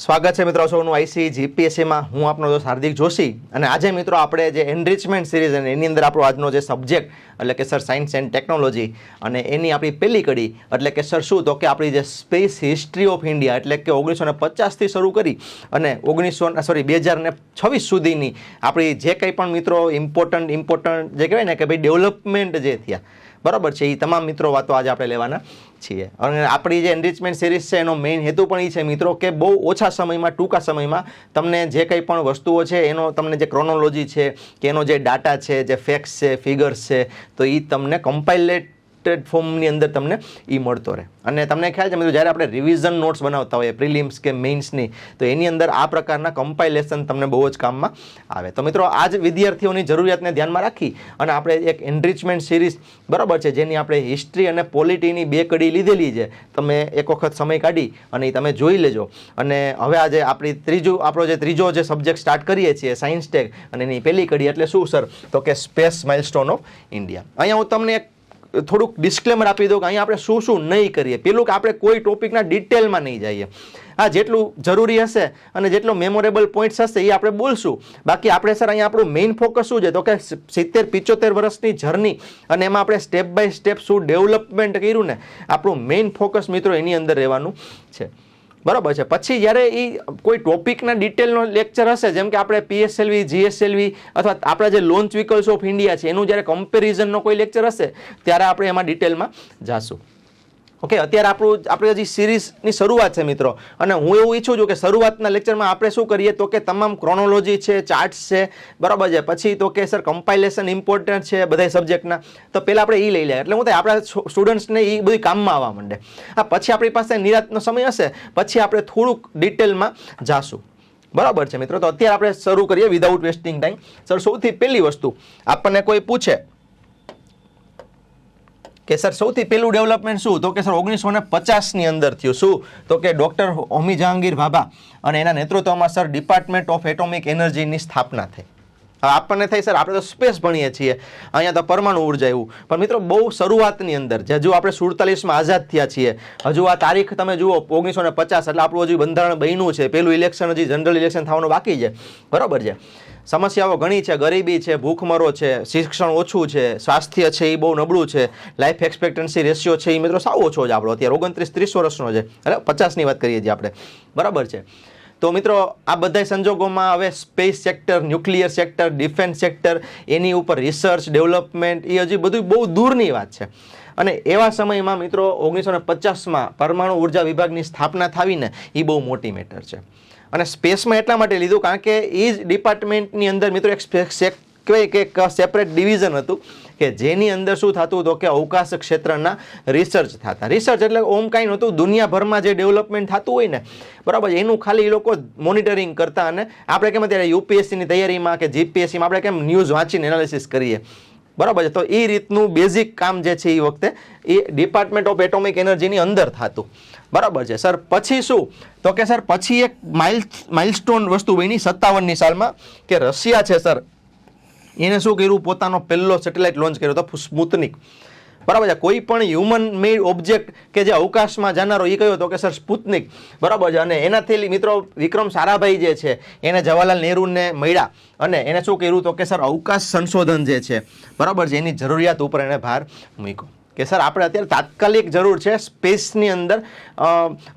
સ્વાગત છે મિત્રો સૌનું આઈસી જીપીએસસીમાં હું આપનો દોસ્ત હાર્દિક જોશી અને આજે મિત્રો આપણે જે એનરિચમેન્ટ સિરીઝ અને એની અંદર આપણો આજનો જે સબ્જેક્ટ એટલે કે સર સાયન્સ એન્ડ ટેકનોલોજી અને એની આપણી પહેલી કડી એટલે કે સર શું તો કે આપણી જે સ્પેસ હિસ્ટ્રી ઓફ ઇન્ડિયા એટલે કે 1950થી શરૂ કરી અને 2026 સુધીની આપણી જે કંઈ પણ મિત્રો ઇમ્પોર્ટન્ટ જે કહેવાય ને કે ભાઈ ડેવલપમેન્ટ જે થયા બરાબર છે એ તમામ મિત્રો વાતો આજે આપણે લેવાના છીએ અને આપણી જે એનરિચમેન્ટ સિરીઝ છે એનો મેઇન હેતુ પણ એ છે મિત્રો કે બહુ ઓછા સમયમાં ટૂંકા સમયમાં તમને જે કંઈ પણ વસ્તુઓ છે એનો તમને જે ક્રોનોલોજી છે કે એનો જે ડાટા છે જે ફેક્ટ્સ છે ફિગર્સ છે તો એ તમને કમ્પાઇલેટેડ ફોર્મની અંદર તમને એ મળતો રહે અને તમને ખ્યાલ છે મિત્રો જ્યારે આપણે રિવિઝન નોટ્સ બનાવતા હોઈએ પ્રિલિમ્સ કે મેઇન્સની તો એની અંદર આ પ્રકારના કમ્પાઇલેશન તમને બહુ જ કામમાં આવે તો મિત્રો આ જ વિદ્યાર્થીઓની જરૂરિયાતને ધ્યાનમાં રાખી અને આપણે એક એનરિચમેન્ટ સિરીઝ બરાબર છે જેની આપણે હિસ્ટ્રી અને પોલિટીની બે કડી લીધેલી છે તમે એક વખત સમય કાઢી અને એ તમે જોઈ લેજો અને હવે આજે આપણો જે ત્રીજો જે સબ્જેક્ટ સ્ટાર્ટ કરીએ છીએ સાયન્સ ટેક અને એની પહેલી કડી એટલે શું સર તો કે સ્પેસ માઇલસ્ટોન ઓફ ઇન્ડિયા. અહીંયા હું તમને એક થોડુંક ડિસ્ક્લેમર આપી દઉં કે અહીંયા આપણે શું શું નહીં કરીએ. પેલું કે આપણે કોઈ ટોપિકના ડિટેલમાં નહીં જઈએ. હા, જેટલું જરૂરી હશે અને જેટલો મેમોરેબલ પોઈન્ટ્સ હશે એ આપણે બોલશું. બાકી આપણે સર અહીંયા આપણું મેઇન ફોકસ શું છે તો કે 70-75 વર્ષની જર્ની અને એમાં આપણે સ્ટેપ બાય સ્ટેપ શું ડેવલપમેન્ટ કર્યું ને આપણું મેઇન ફોકસ મિત્રો એની અંદર રહેવાનું છે. બરાબર છે. પછી જ્યારે એ કોઈ ટોપિકના ડિટેલનો લેક્ચર હશે જેમ કે આપણે પીએસએલવી જીએસએલવી અથવા આપણા જે લોન્ચ વ્હીકલ્સ ઓફ ઇન્ડિયા છે એનું જ્યારે કમ્પેરિઝનનો કોઈ લેક્ચર હશે ત્યારે આપણે એમાં ડિટેલમાં જાશું. ઓકે, અત્યારે આપણે હજી સિરીઝની શરૂઆત છે મિત્રો અને હું એવું ઈચ્છું છું કે શરૂઆતના લેક્ચરમાં આપણે શું કરીએ તો કે તમામ ક્રોનોલોજી છે, ચાર્ટ્સ છે, બરાબર છે, પછી તો કે સર કમ્પાઇલેશન ઇમ્પોર્ટન્ટ છે બધા સબ્જેક્ટના તો પહેલાં આપણે એ લઈ લઈએ એટલે હું થાય આપણા સ્ટુડન્ટ્સને એ બધું કામમાં આવવા માંડે. હા, પછી આપણી પાસે નિરાંતનો સમય હશે પછી આપણે થોડુંક ડિટેલમાં જાશું. બરાબર છે મિત્રો. તો અત્યારે આપણે શરૂ કરીએ વિધાઉટ વેસ્ટિંગ ટાઈમ. સર સૌથી પહેલી વસ્તુ આપણને કોઈ પૂછે કે સર સૌથી પહેલું ડેવલપમેન્ટ શું તો કે સર 1950ની અંદર થયું. શું તો કે ડૉક્ટર હોમી જહાંગીર ભાભા અને એના નેતૃત્વમાં સર ડિપાર્ટમેન્ટ ઓફ એટોમિક એનર્જીની સ્થાપના થઈ. હવે આપણને થઈ સર આપણે તો સ્પેસ ભણીએ છીએ અહીંયા તો પરમાણુ ઉર્જા એવું પણ મિત્રો બહુ શરૂઆતની અંદર હજુ આપણે 47માં આઝાદ થયા છીએ હજુ આ તારીખ તમે જુઓ 1950 એટલે આપણું હજુ બંધારણ બન્યું છે પહેલું ઇલેક્શન હજી જનરલ ઇલેક્શન થવાનું બાકી છે. બરાબર છે. સમસ્યાઓ ઘણી છે, ગરીબી છે, ભૂખમરો છે, શિક્ષણ ઓછું છે, સ્વાસ્થ્ય છે એ બહુ નબળું છે, લાઈફ એક્સપેક્ટન્સી રેશિયો છે એ મિત્રો સાવ ઓછો છે આપણો અત્યારે 29-30 વર્ષનો છે એટલે 50ની વાત કરીએ છીએ આપણે. બરાબર છે. તો મિત્રો આ બધા સંજોગોમાં હવે space sector, nuclear sector, defence sector એની ઉપર રિસર્ચ ડેવલપમેન્ટ એ હજી બધું બહુ દૂરની વાત છે અને એવા સમયમાં મિત્રો 1950માં પરમાણુ ઉર્જા વિભાગની સ્થાપના થવીને એ બહુ મોટી મેટર છે. અને સ્પેસમાં એટલા માટે લીધું કારણ કે એ જ ડિપાર્ટમેન્ટની અંદર મિત્રો એક કહેવાય કે એક સેપરેટ ડિવિઝન હતું કે જેની અંદર શું થતું હતું કે અવકાશ ક્ષેત્રના રિસર્ચ થતા. રિસર્ચ એટલે ઓમ કાંઈ નહોતું, દુનિયાભરમાં જે ડેવલપમેન્ટ થતું હોય ને બરાબર એનું ખાલી એ લોકો મોનિટરિંગ કરતા અને આપણે કેમ અત્યારે યુપીએસસીની તૈયારીમાં કે જીપીએસસીમાં આપણે કેમ ન્યૂઝ વાંચીને એનાલિસિસ કરીએ. બરાબર છે. તો એ રીતનું બેઝિક કામ જે છે એ વખતે એ ડિપાર્ટમેન્ટ ઓફ એટોમિક એનર્જીની અંદર થતું. બરાબર છે. સર પછી શું તો કે સર પછી એક માઇલસ્ટોન વસ્તુ બની 57ની સાલમાં કે રશિયા છે સર એને શું કર્યું પોતાનો પહેલો સેટેલાઇટ લોન્ચ કર્યો હતો સ્પુતનિક. બરાબર છે. કોઈ પણ હ્યુમન મેડ ઓબ્જેક્ટ કે જે અવકાશમાં જનારો એ કયો હતો કે સર સ્પુતનિક. બરાબર છે. અને એનાથી મિત્રો વિક્રમ સારાભાઈ જે છે એને જવાહરલાલ નહેરુને મળ્યા અને એને શું કર્યું તો કે સર અવકાશ સંશોધન જે છે બરાબર છે એની જરૂરિયાત ઉપર એને ભાર મૂક્યો કે સર આપણે અત્યારે તાત્કાલિક જરૂર છે સ્પેસની અંદર.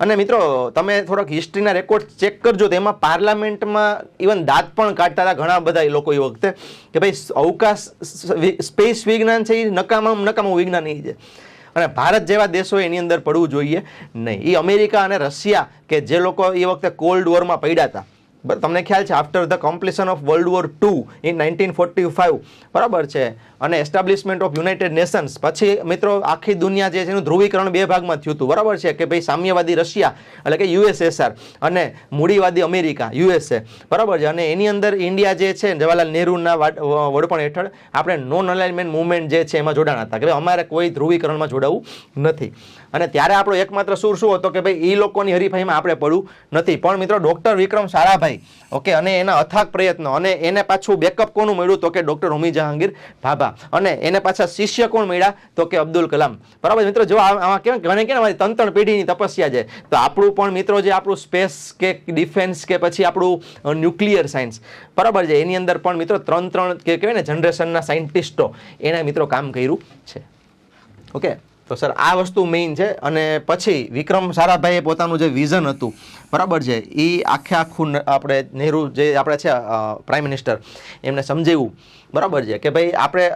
અને મિત્રો તમે થોડાક હિસ્ટ્રીના રેકોર્ડ ચેક કરજો તો એમાં પાર્લામેન્ટમાં ઇવન દાંત પણ કાઢતા હતા ઘણા બધા લોકો એ વખતે કે ભાઈ અવકાશ સ્પેસ વિજ્ઞાન છે એ નકામું વિજ્ઞાન એ છે અને ભારત જેવા દેશો એની અંદર પડવું જોઈએ નહીં. એ અમેરિકા અને રશિયા કે જે લોકો એ વખતે કોલ્ડ વોરમાં પડ્યા હતા તમને ખ્યાલ છે after the completion of world war II in 1945 બરાબર છે અને એસ્ટાબ્લિશમેન્ટ ઓફ યુનાઇટેડ નેશન્સ પછી મિત્રો આખી દુનિયા જે છે એનું ધ્રુવીકરણ બે ભાગમાં થયું હતું. બરાબર છે કે ભાઈ સામ્યવાદી રશિયા એટલે કે યુએસએસઆર અને મૂડીવાદી અમેરિકા યુએસએ. બરાબર છે. અને એની અંદર ઇન્ડિયા જે છે જવાહરલાલ નહેરુના વડપણ હેઠળ આપણે નોન અલાઇનમેન્ટ મુવમેન્ટ જે છે એમાં જોડાણ હતા કે ભાઈ અમારે કોઈ ધ્રુવીકરણમાં જોડાવું નથી. અને ત્યારે આપણો એકમાત્ર સૂર શું હતો કે ભાઈ એ લોકોની હરીફાઈમાં આપણે પડવું નથી. પણ મિત્રો ડૉક્ટર વિક્રમ સારાભાઈ, ઓકે, અને એના અથાગ પ્રયત્નો, અને એને પાછું બેકઅપ કોનું મળ્યું તો કે ડૉક્ટર હોમી જહાંગીર ભાભા, અને એને પાછા શિષ્ય કોણ મળ્યા તો કે અબ્દુલ કલામ. બરાબર મિત્રો, જો આમાં કેમ ઘણે કે અમારી 3 પેઢીની તપસ્યા છે. તો આપણું પણ મિત્રો જે આપણું સ્પેસ કે ડિફેન્સ કે પછી આપણું ન્યુક્લિયર સાયન્સ, બરાબર છે, એની અંદર પણ મિત્રો 3 કે કહેવાય ને જનરેશનના સાયન્ટિસ્ટો એના મિત્રો કામ કર્યું છે. ઓકે, તો સર આ વસ્તુ મેઇન છે. અને પછી વિક્રમ સારાભાઈએ પોતાનું જે વિઝન હતું, બરાબર છે, એ આખું આપણે નહેરુ જે આપણે છે પ્રાઇમ મિનિસ્ટર, એમને સમજાવ્યું, બરાબર છે, કે ભાઈ આપણે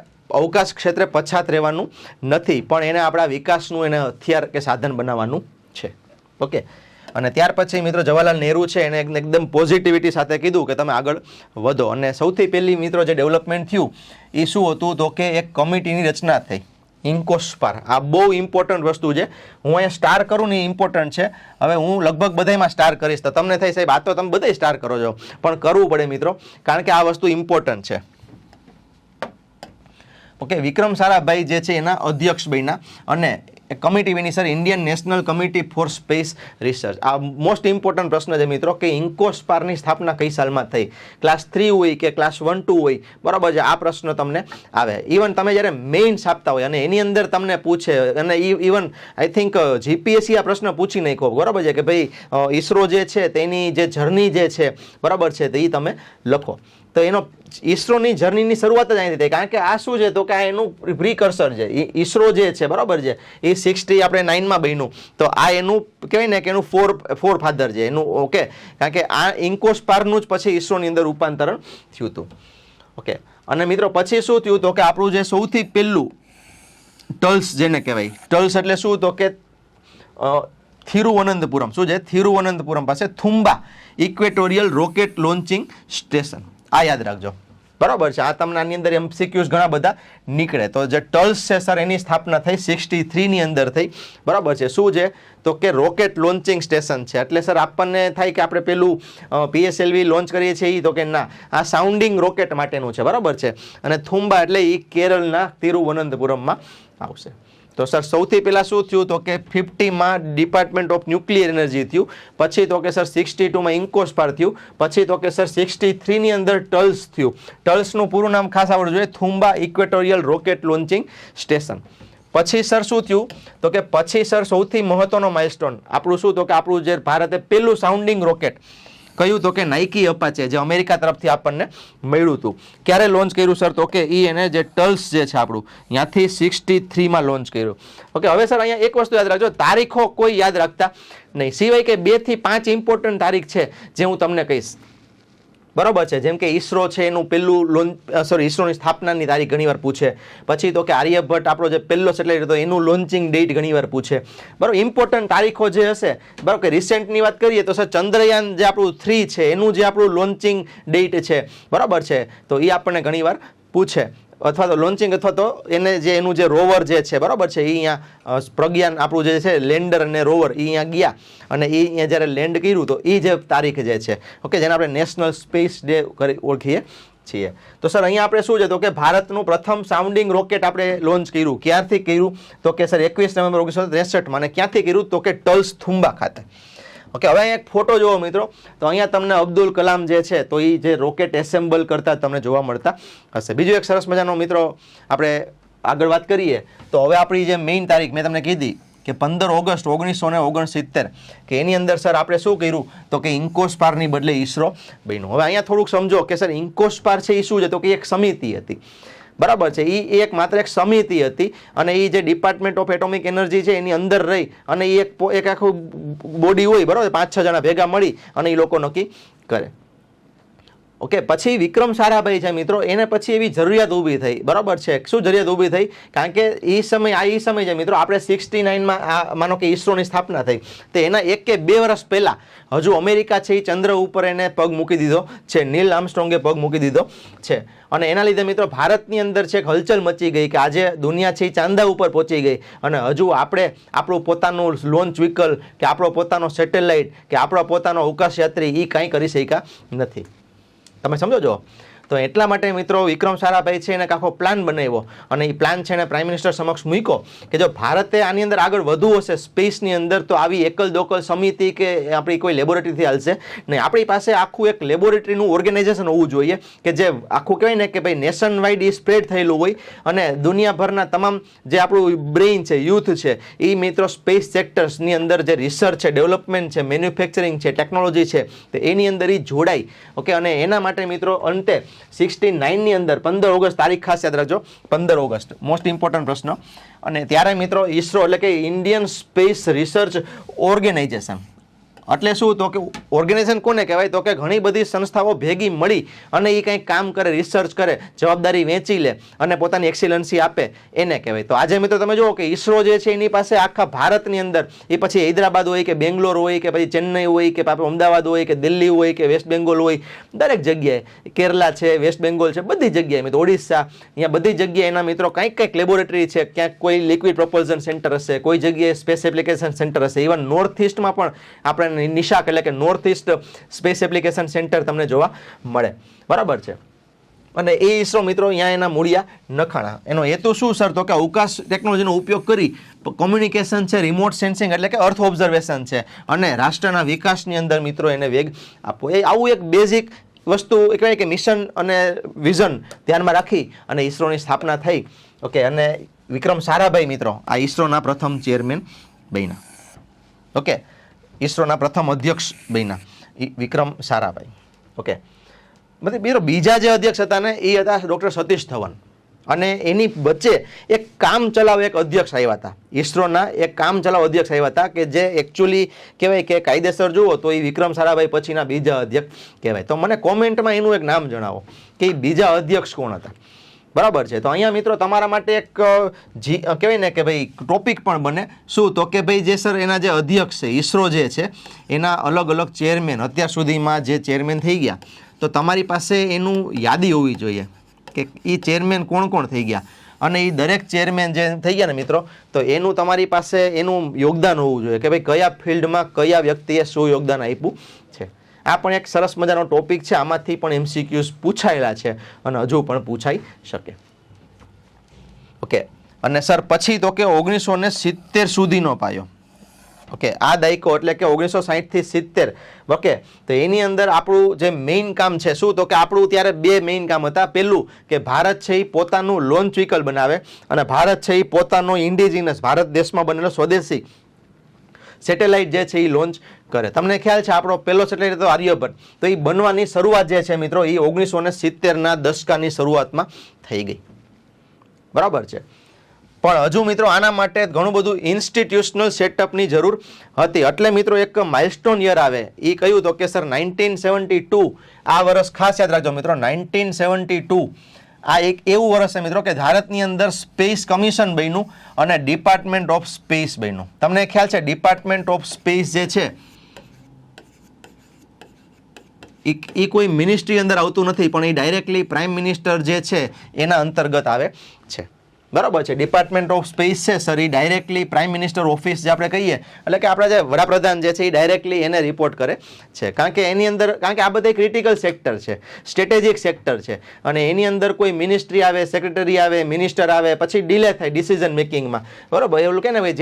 અવકાશ ક્ષેત્રે પછાત રહેવાનું નથી, પણ એને આપણા વિકાસનું એને હથિયાર કે સાધન બનાવવાનું છે. ઓકે, અને ત્યાર પછી મિત્રો જવાહરલાલ નહેરુ છે એને એકદમ પોઝિટિવિટી સાથે કીધું કે તમે આગળ વધો. અને સૌથી પહેલી મિત્રો જે ડેવલપમેન્ટ થયું એ શું હતું તો કે એક કમિટીની રચના થઈ, ઇન્કોસ્પાર. આ બહુ ઇમ્પોર્ટન્ટ વસ્તુ છે. હું અહીંયા સ્ટાર કરું ને ઇમ્પોર્ટન્ટ છે. હવે હું લગભગ બધામાં સ્ટાર કરીશ તો તમને થાય સાહેબ આ તો તમે બધા સ્ટાર કરો છો, પણ કરવું પડે મિત્રો, કારણ કે આ વસ્તુ ઇમ્પોર્ટન્ટ છે. ઓકે, વિક્રમ સારાભાઈ જે છે એના અધ્યક્ષ બન્યા, અને કમિટી બની sir Indian national committee for space research. આ મોસ્ટ ઇમ્પોર્ટન્ટ પ્રશ્ન છે મિત્રો કે ઇન્કોસ્પારની સ્થાપના કઈ સાલમાં થઈ. ક્લાસ 3 હોય કે ક્લાસ 1-2 હોય, બરાબર છે, આ પ્રશ્ન તમને આવે. ઇવન તમે જ્યારે મેઇન્સ આપતા હોય અને એની અંદર તમને પૂછે, અને ઇવન આઈ થિંક જીપીએસસી આ પ્રશ્ન પૂછી નાખો, બરાબર છે, કે ભાઈ ઈસરો જે છે તેની જે જર્ની જે છે, બરાબર છે, તો એ તમે લખો. તો એનો ઈસરોની જર્નીની શરૂઆત જ અહીંથી થઈ, કારણ કે આ શું છે તો કે આ એનું પ્રિકર્સર છે. ઈસરો જે છે, બરાબર છે, એ 69 બન્યું, તો આ એનું કહેવાય ને કે એનું ફોર ફાધર છે એનું. ઓકે, કારણ કે આ ઇન્કોસ્પારનું જ પછી ઈસરોની અંદર રૂપાંતરણ થયું હતું. ઓકે, અને મિત્રો પછી શું થયું તો કે આપણું જે સૌથી પહેલું ટલ્સ જેને કહેવાય, ટલ્સ એટલે શું તો કે થિરુવનંતપુરમ, શું છે થિરુવનંતપુરમ પાસે Thumba equatorial rocket launching station. આ યાદ રાખજો, બરાબર છે. આ તમને આની અંદર એમસીક્યુઝ ઘણા બધા નીકળે. તો જે ટલ્સ છે સર એની સ્થાપના થઈ 63 અંદર થઈ, બરાબર છે. શું છે તો કે રોકેટ લોન્ચિંગ સ્ટેશન છે. એટલે સર આપણને થાય કે આપણે પેલું PSLV લોન્ચ કરીએ છીએ એ, તો કે ના, આ સાઉન્ડિંગ રોકેટ માટેનું છે, બરાબર છે. અને થુંબા એટલે એ કેરળના તિરુવનંતપુરમમાં આવશે. તો સર સૌથી પહેલાં શું થયું તો કે 50માં ડિપાર્ટમેન્ટ ઓફ ન્યુક્લિયર એનર્જી થયું, પછી તો કે સર 62માં ઇન્કોસ્પાર થયું, પછી તો કે સર 63ની અંદર ટલ્સ થયું. ટલ્સનું પૂરું નામ ખાસ આવડવું જોઈએ, Thumba equatorial rocket launching station. પછી સર શું થયું તો કે પછી સર સૌથી મહત્વનો માઇલસ્ટોન આપણું શું તો કે આપણું જે ભારતે પહેલું સાઉન્ડિંગ રોકેટ કયું તો કે નાઇકી અપાચે, જે અમેરિકા તરફથી આપણને મળ્યું હતું. ક્યારે લોન્ચ કર્યું સર તો કે એને જે ટલ્સ જે છે આપણું ત્યાંથી 63માં લોન્ચ કર્યું. ઓકે, હવે સર અહીંયા એક વસ્તુ યાદ રાખજો, તારીખો કોઈ યાદ રાખતા નહીં, સિવાય કે 2 થી 5 ઇમ્પોર્ટન્ટ તારીખ છે જે હું તમને કહીશ, બરાબર છે. જેમ કે ઈસરો છે એનું પહેલું ઈસરોની સ્થાપનાની તારીખ ઘણીવાર પૂછે. પછી તો કે આર્યભટ્ટ આપણો જે પહેલો સેટેલાઇટ હતો એનું લોન્ચિંગ ડેટ ઘણીવાર પૂછે, બરાબર. ઇમ્પોર્ટન્ટ તારીખો જે હશે, બરાબર, કે રિસેન્ટની વાત કરીએ તો સર ચંદ્રયાન જે આપણું 3 છે એનું જે આપણું લોન્ચિંગ ડેટ છે, બરાબર છે, તો એ આપણને ઘણીવાર પૂછે. અથવા તો લોન્ચિંગ અથવા તો એને જે એનું જે રોવર જે છે, બરાબર છે, એ અહીંયા પ્રજ્ઞાન આપણું જે છે લેન્ડર અને રોવર એ અહીંયા ગયા અને એ અહીંયા જ્યારે લેન્ડ કર્યું તો એ જે તારીખ જે છે, ઓકે, જેને આપણે નેશનલ સ્પેસ ડે ઓળખીએ છીએ. તો સર અહીંયા આપણે શું છે તો કે ભારતનું પ્રથમ સાઉન્ડિંગ રોકેટ આપણે લોન્ચ કર્યું. ક્યારથી કર્યું તો કે સર 21 નવેમ્બર 1963માં. અને ક્યાંથી કર્યું તો કે ટલ્સ થુંબા ખાતે. ઓકે, હવે અહીંયા એક ફોટો જુઓ મિત્રો, તો અહીંયા તમને અબ્દુલ કલામ જે છે તો એ જે રોકેટ એસેમ્બલ કરતા તમને જોવા મળતા હશે. બીજું એક સરસ મજાનો મિત્રો આપણે આગળ વાત કરીએ તો હવે આપણી જે મેઇન તારીખ મેં તમને કીધી કે 15 ઓગસ્ટ 1969 કે એની અંદર સર આપણે શું કર્યું તો કે ઇન્કોસ્પારની બદલે ઈસરો બન્યું. હવે અહીંયા થોડુંક સમજો કે સર ઇન્કોસ્પાર છે એ શું છે તો કે એક સમિતિ હતી, બરાબર છે. એ એક માત્ર એક સમિતિ હતી અને એ જે ડિપાર્ટમેન્ટ ઓફ એટોમિક એનર્જી છે એની અંદર રહી અને એ એક આખું બોડી હોય, બરાબર, 5-6 જણા ભેગા મળી અને એ લોકો નક્કી કરે. ઓકે, પછી વિક્રમ સારાભાઈ છે મિત્રો, એને પછી એવી જરૂરિયાત ઊભી થઈ, બરાબર છે. શું જરૂરિયાત ઊભી થઈ? કારણ કે એ સમય છે મિત્રો, આપણે 69માં માનો કે ઈસરોની સ્થાપના થઈ, તો એના 1 કે 2 વર્ષ પહેલા હજુ અમેરિકા છે એ ચંદ્ર ઉપર એને પગ મૂકી દીધો છે, નીલ આર્મસ્ટ્રોંગે પગ મૂકી દીધો છે. અને એના લીધે મિત્રો ભારતની અંદર છે હલચલ મચી ગઈ કે આજે દુનિયા છે એ ચાંદા ઉપર પહોંચી ગઈ અને હજુ આપણે આપણું પોતાનું લોન્ચ વ્હીકલ કે આપણો પોતાનો સેટેલાઇટ કે આપણો પોતાનો અવકાશ યાત્રી એ કાંઈ કરી શક્યા નથી. તમે સમજો છો? તો એટલા માટે મિત્રો વિક્રમ સારાભાઈ છે એને આખો પ્લાન બનાવ્યો અને એ પ્લાન છે એને પ્રાઇમ મિનિસ્ટર સમક્ષ મૂક્યો કે જો ભારતે આની અંદર આગળ વધવું હશે સ્પેસની અંદર તો આવી એકલ દોકલ સમિતિ કે આપણી કોઈ લેબોરેટરીથી હાલશે નહીં. આપણી પાસે આખું એક લેબોરેટરીનું ઓર્ગેનાઇઝેશન હોવું જોઈએ કે જે આખું કહેવાય ને કે ભાઈ નેશન વાઇડ એ સ્પ્રેડ થયેલું હોય અને દુનિયાભરના તમામ જે આપણું બ્રેઇન છે, યુથ છે, એ મિત્રો સ્પેસ સેક્ટર્સની અંદર જે રિસર્ચ છે, ડેવલપમેન્ટ છે, મેન્યુફેક્ચરિંગ છે, ટેકનોલોજી છે, તો એની અંદર એ જોડાય. ઓકે, અને એના માટે મિત્રો અંતે 69ની અંદર 15 ઓગસ્ટ તારીખ ખાસ યાદ રાખજો, 15 ઓગસ્ટ મોસ્ટ ઇમ્પોર્ટન્ટ પ્રશ્ન. અને ત્યારે મિત્રો ઈસરો એટલે કે ઇન્ડિયન સ્પેસ રિસર્ચ ઓર્ગેનાઇઝેશન એટલે શું તો કે ઓર્ગેનાઇઝેશન કોને કહેવાય તો કે ઘણી બધી સંસ્થાઓ ભેગી મળી અને એ કંઈક કામ કરે, રિસર્ચ કરે, જવાબદારી વહેંચી લે અને પોતાની એક્સિલન્સી આપે એને કહેવાય. તો આજે મિત્રો તમે જુઓ કે ઈસરો જે છે એની પાસે આખા ભારતની અંદર એ પછી હૈદરાબાદ હોય કે બેંગ્લોર હોય કે પછી ચેન્નઈ હોય કે અમદાવાદ હોય કે દિલ્હી હોય કે વેસ્ટ બેંગોલ હોય, દરેક જગ્યાએ કેરલા છે, વેસ્ટ બેંગોલ છે, બધી જગ્યાએ મિત્રો ઓડિશા, અહીંયા બધી જગ્યાએ એના મિત્રો કંઈક લેબોરેટરી છે. ક્યાંક કોઈ લિક્વિડ પ્રોપલ્ઝન સેન્ટર હશે, કોઈ જગ્યાએ સ્પેસ એપ્લિકેશન સેન્ટર હશે, ઇવન નોર્થ ઈસ્ટમાં પણ આપણે નિશાક એટલે કે north East space application centre તમને જોવા મળે. બરાબર છે. અને એ ઈસરો મિત્રો અહીંયા એના મૂળિયા નખાણા. એનો હેતુ શું સર તો કે અવકાશ ટેકનોલોજીનો ઉપયોગ કરી કોમ્યુનિકેશન છે, રિમોટ સેન્સિંગ એટલે કે અર્થ ઓબ્ઝર્વેશન છે અને રાષ્ટ્રના વિકાસની અંદર મિત્રો એને વેગ આપવો. એ આવું એક બેઝિક વસ્તુ કહેવાય કે મિશન અને વિઝન ધ્યાનમાં રાખી અને ઈસરોની સ્થાપના થઈ. ઓકે, અને વિક્રમ સારાભાઈ મિત્રો આ ઈસરોના પ્રથમ ચેરમેન બન્યા. ઓકે, ઈસરોના પ્રથમ અધ્યક્ષ બન્યા વિક્રમ સારાભાઈ. ઓકે, મતલબ બીજા જે અધ્યક્ષ હતા ને એ હતા ડૉક્ટર સતીશ ધવન અને એની વચ્ચે એક કામ ચલાવ એક અધ્યક્ષ આવ્યા હતા, ઈસરોના એક કામ ચલાવ અધ્યક્ષ આવ્યા હતા કે જે એકચ્યુઅલી કહેવાય કે કાયદેસર જુઓ તો એ વિક્રમ સારાભાઈ પછીના બીજા અધ્યક્ષ કહેવાય. તો મને કોમેન્ટમાં એનું એક નામ જણાવો કે એ બીજા અધ્યક્ષ કોણ હતા. બરાબર છે. તો અહીંયા મિત્રો તમારા માટે એક કહેવાય ને કે ભાઈ ટોપિક પણ બને શું તો કે ભાઈ જે સર એના જે અધ્યક્ષ છે ઈસરો જે છે એના અલગ અલગ ચેરમેન અત્યાર સુધીમાં જે ચેરમેન થઈ ગયા તો તમારી પાસે એનું યાદી હોવી જોઈએ કે એ ચેરમેન કોણ કોણ થઈ ગયા અને એ દરેક ચેરમેન જે થઈ ગયા ને મિત્રો તો એનું તમારી પાસે એનું યોગદાન હોવું જોઈએ કે ભાઈ કયા ફિલ્ડમાં કયા વ્યક્તિએ શું યોગદાન આપ્યું છે. આ પણ એક સરસ મજાનો ટોપિક છે. આમાંથી પણ એમસીક્યુઝ પૂછાયેલા છે અને હજુ પણ પૂછાઈ શકે. ઓકે, અને સર પછી તો કે 1970 સુધીનો પાયો. ઓકે, આ દાયકો એટલે કે 1960 થી 70. ઓકે, તો એની અંદર આપણું જે મેઇન કામ છે શું તો કે આપણું ત્યારે બે મેઇન કામ હતા. પહેલું કે ભારત છે એ પોતાનું લોન્ચ વ્હીકલ બનાવે અને ભારત છે એ પોતાનો ઇન્ડિજિનસ ભારત દેશમાં બનેલો સ્વદેશી સેટેલાઇટ જે છે એ લોન્ચ કરે. તમને ખ્યાલ છે આપણો પહેલો સેટેલાઇટ હતો આર્યભટ્ટ. તો એ બનવાની શરૂઆત જે છે મિત્રો એ 1970ના દશકાની શરૂઆતમાં થઈ ગઈ. બરાબર છે. પણ હજુ મિત્રો આના માટે ઘણું બધું ઇન્સ્ટિટ્યુશનલ સેટઅપની જરૂર હતી. એટલે મિત્રો એક માઇલસ્ટોન યર આવે એ કહ્યું તો કે સર 1972 આ વર્ષ ખાસ યાદ રાખજો મિત્રો 1972 આ એક એવું વર્ષ છે મિત્રો કે ભારતની અંદર સ્પેસ કમિશન બન્યું અને ડિપાર્ટમેન્ટ ઓફ સ્પેસ બન્યું. તમને ખ્યાલ છે ડિપાર્ટમેન્ટ ઓફ સ્પેસ જે છે એ કોઈ મિનિસ્ટ્રી અંદર આવતું નથી પણ એ ડાયરેક્ટલી પ્રાઇમ મિનિસ્ટર જે છે એના અંતર્ગત આવે છે. બરાબર છે. ડિપાર્ટમેન્ટ ઓફ સ્પેસ છે સર એ ડાયરેક્ટલી પ્રાઇમ મિનિસ્ટર ઓફિસ જે આપણે કહીએ એટલે કે આપણા જે વડાપ્રધાન જે છે એ ડાયરેક્ટલી એને રિપોર્ટ કરે છે. કારણ કે એની અંદર કારણ કે આ બધા ક્રિટિકલ સેક્ટર છે, સ્ટ્રેટેજિક સેક્ટર છે અને એની અંદર કોઈ મિનિસ્ટ્રી આવે, સેક્રેટરી આવે, મિનિસ્ટર આવે પછી ડિલે થાય ડિસિઝન મેકિંગમાં. બરાબર, એવું કે ને ભાઈ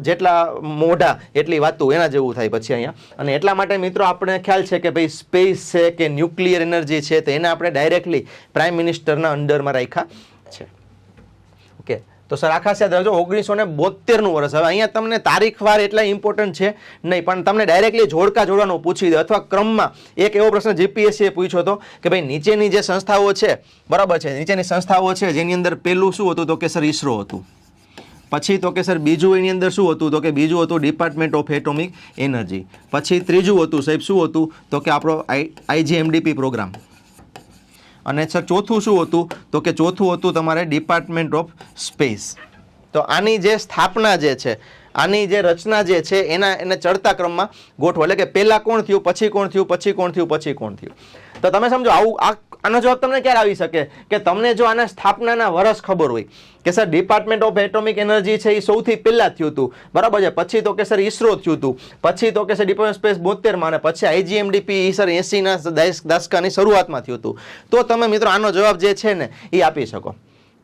જેટલા મોઢા એટલી વાતું એના જેવું થાય પછી અહીંયા. અને એટલા માટે મિત્રો આપણે ખ્યાલ છે કે ભાઈ સ્પેસ છે કે ન્યુક્લિયર એનર્જી છે તો એને આપણે ડાયરેક્ટલી પ્રાઇમ મિનિસ્ટરના અંડરમાં રાખ્યા છે. ઓકે, તો સર આખા યાદ રાખજો 1972નું વર્ષ. હવે અહીંયા તમને તારીખવાર એટલા ઇમ્પોર્ટન્ટ છે નહીં પણ તમને ડાયરેક્ટલી જોડકા જોડવાનું પૂછી દે અથવા ક્રમમાં એક એવો પ્રશ્ન જીપીએસસીએ પૂછ્યો હતો કે ભાઈ નીચેની જે સંસ્થાઓ છે બરાબર છે નીચેની સંસ્થાઓ છે જેની અંદર પહેલું શું હતું તો કે સર ઈસરો હતું. પછી તો કે સર બીજું એની અંદર શું હતું તો કે બીજું હતું ડિપાર્ટમેન્ટ ઓફ એટોમિક એનર્જી. પછી ત્રીજું હતું સાહેબ શું હતું તો કે આપણો IGMDP પ્રોગ્રામ. અને સર ચોથું શું હતું તો કે ચોથું હતું તમારે ડિપાર્ટમેન્ટ ઓફ સ્પેસ. તો આની જે સ્થાપના જે છે આની જે રચના જે છે એને ચડતા ક્રમમાં ગોઠવો એટલે કે પહેલાં કોણ થયું, પછી કોણ થયું, પછી કોણ થયું, પછી કોણ થયું. તો તમે સમજો આનો જવાબ તમને ક્યારે આવી શકે કે તમને જો આના સ્થાપનાના વર્ષ ખબર હોય કે sir department of atomic energy છે એ સૌથી પહેલા થયું હતું, બરાબર છે, પછી તો કે સર ઈસરો થયું હતું, પછી તો કે સર ડિપાર્ટમેન્ટ સ્પેસ 72માં અને પછી IGMDP સર 80ના દશકાની શરૂઆતમાં થયું હતું, તો તમે મિત્રો આનો જવાબ જે છે ને એ આપી શકો,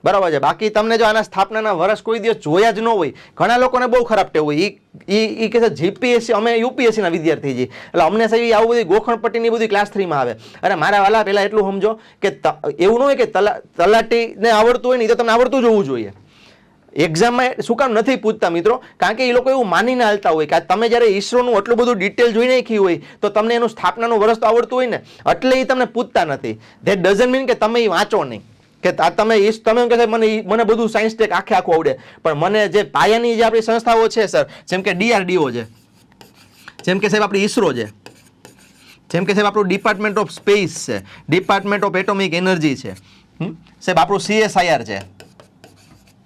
બરાબર છે. બાકી તમને જો આના સ્થાપનાના વર્ષ કોઈ દિવસ જોયા જ ન હોય, ઘણા લોકોને બહુ ખરાબ ટેવ હોય, એ કે જીપીએસસી, અમે યુપીએસસી ના વિદ્યાર્થી છીએ એટલે અમને સાહેબ આવું બધી ગોખણપટ્ટીની બધી ક્લાસ 3માં આવે. અને મારા વાલા પહેલા એટલું સમજો કે એવું ન હોય કે તલાટીને આવડતું હોય ને તો તમને આવડતું જ હોવું જોઈએ. એક્ઝામમાં શું કામ નથી પૂછતા મિત્રો, કારણ કે એ લોકો એવું માનીને હાલતા હોય કે તમે જ્યારે ઈસરોનું આટલું બધું ડિટેલ જોઈ નાખી હોય તો તમને એનું સ્થાપનાનું વર્ષ તો આવડતું હોય ને, એટલે એ તમને પૂછતા નથી. ધેટ ડઝન્ટ મીન કે તમે એ વાંચો નહીં, કે તમે એમ કહે મને બધું સાયન્સ ટેક આખે આખું આવડે, પણ મને જે પાયાની જે આપણી સંસ્થાઓ છે સર, જેમ કે DRDO છે, જેમ કે સાહેબ આપણી ઈસરો છે, જેમ કે સાહેબ આપણું ડિપાર્ટમેન્ટ ઓફ સ્પેસ છે, ડિપાર્ટમેન્ટ ઓફ એટોમિક એનર્જી છે, સાહેબ આપણું CSIR છે,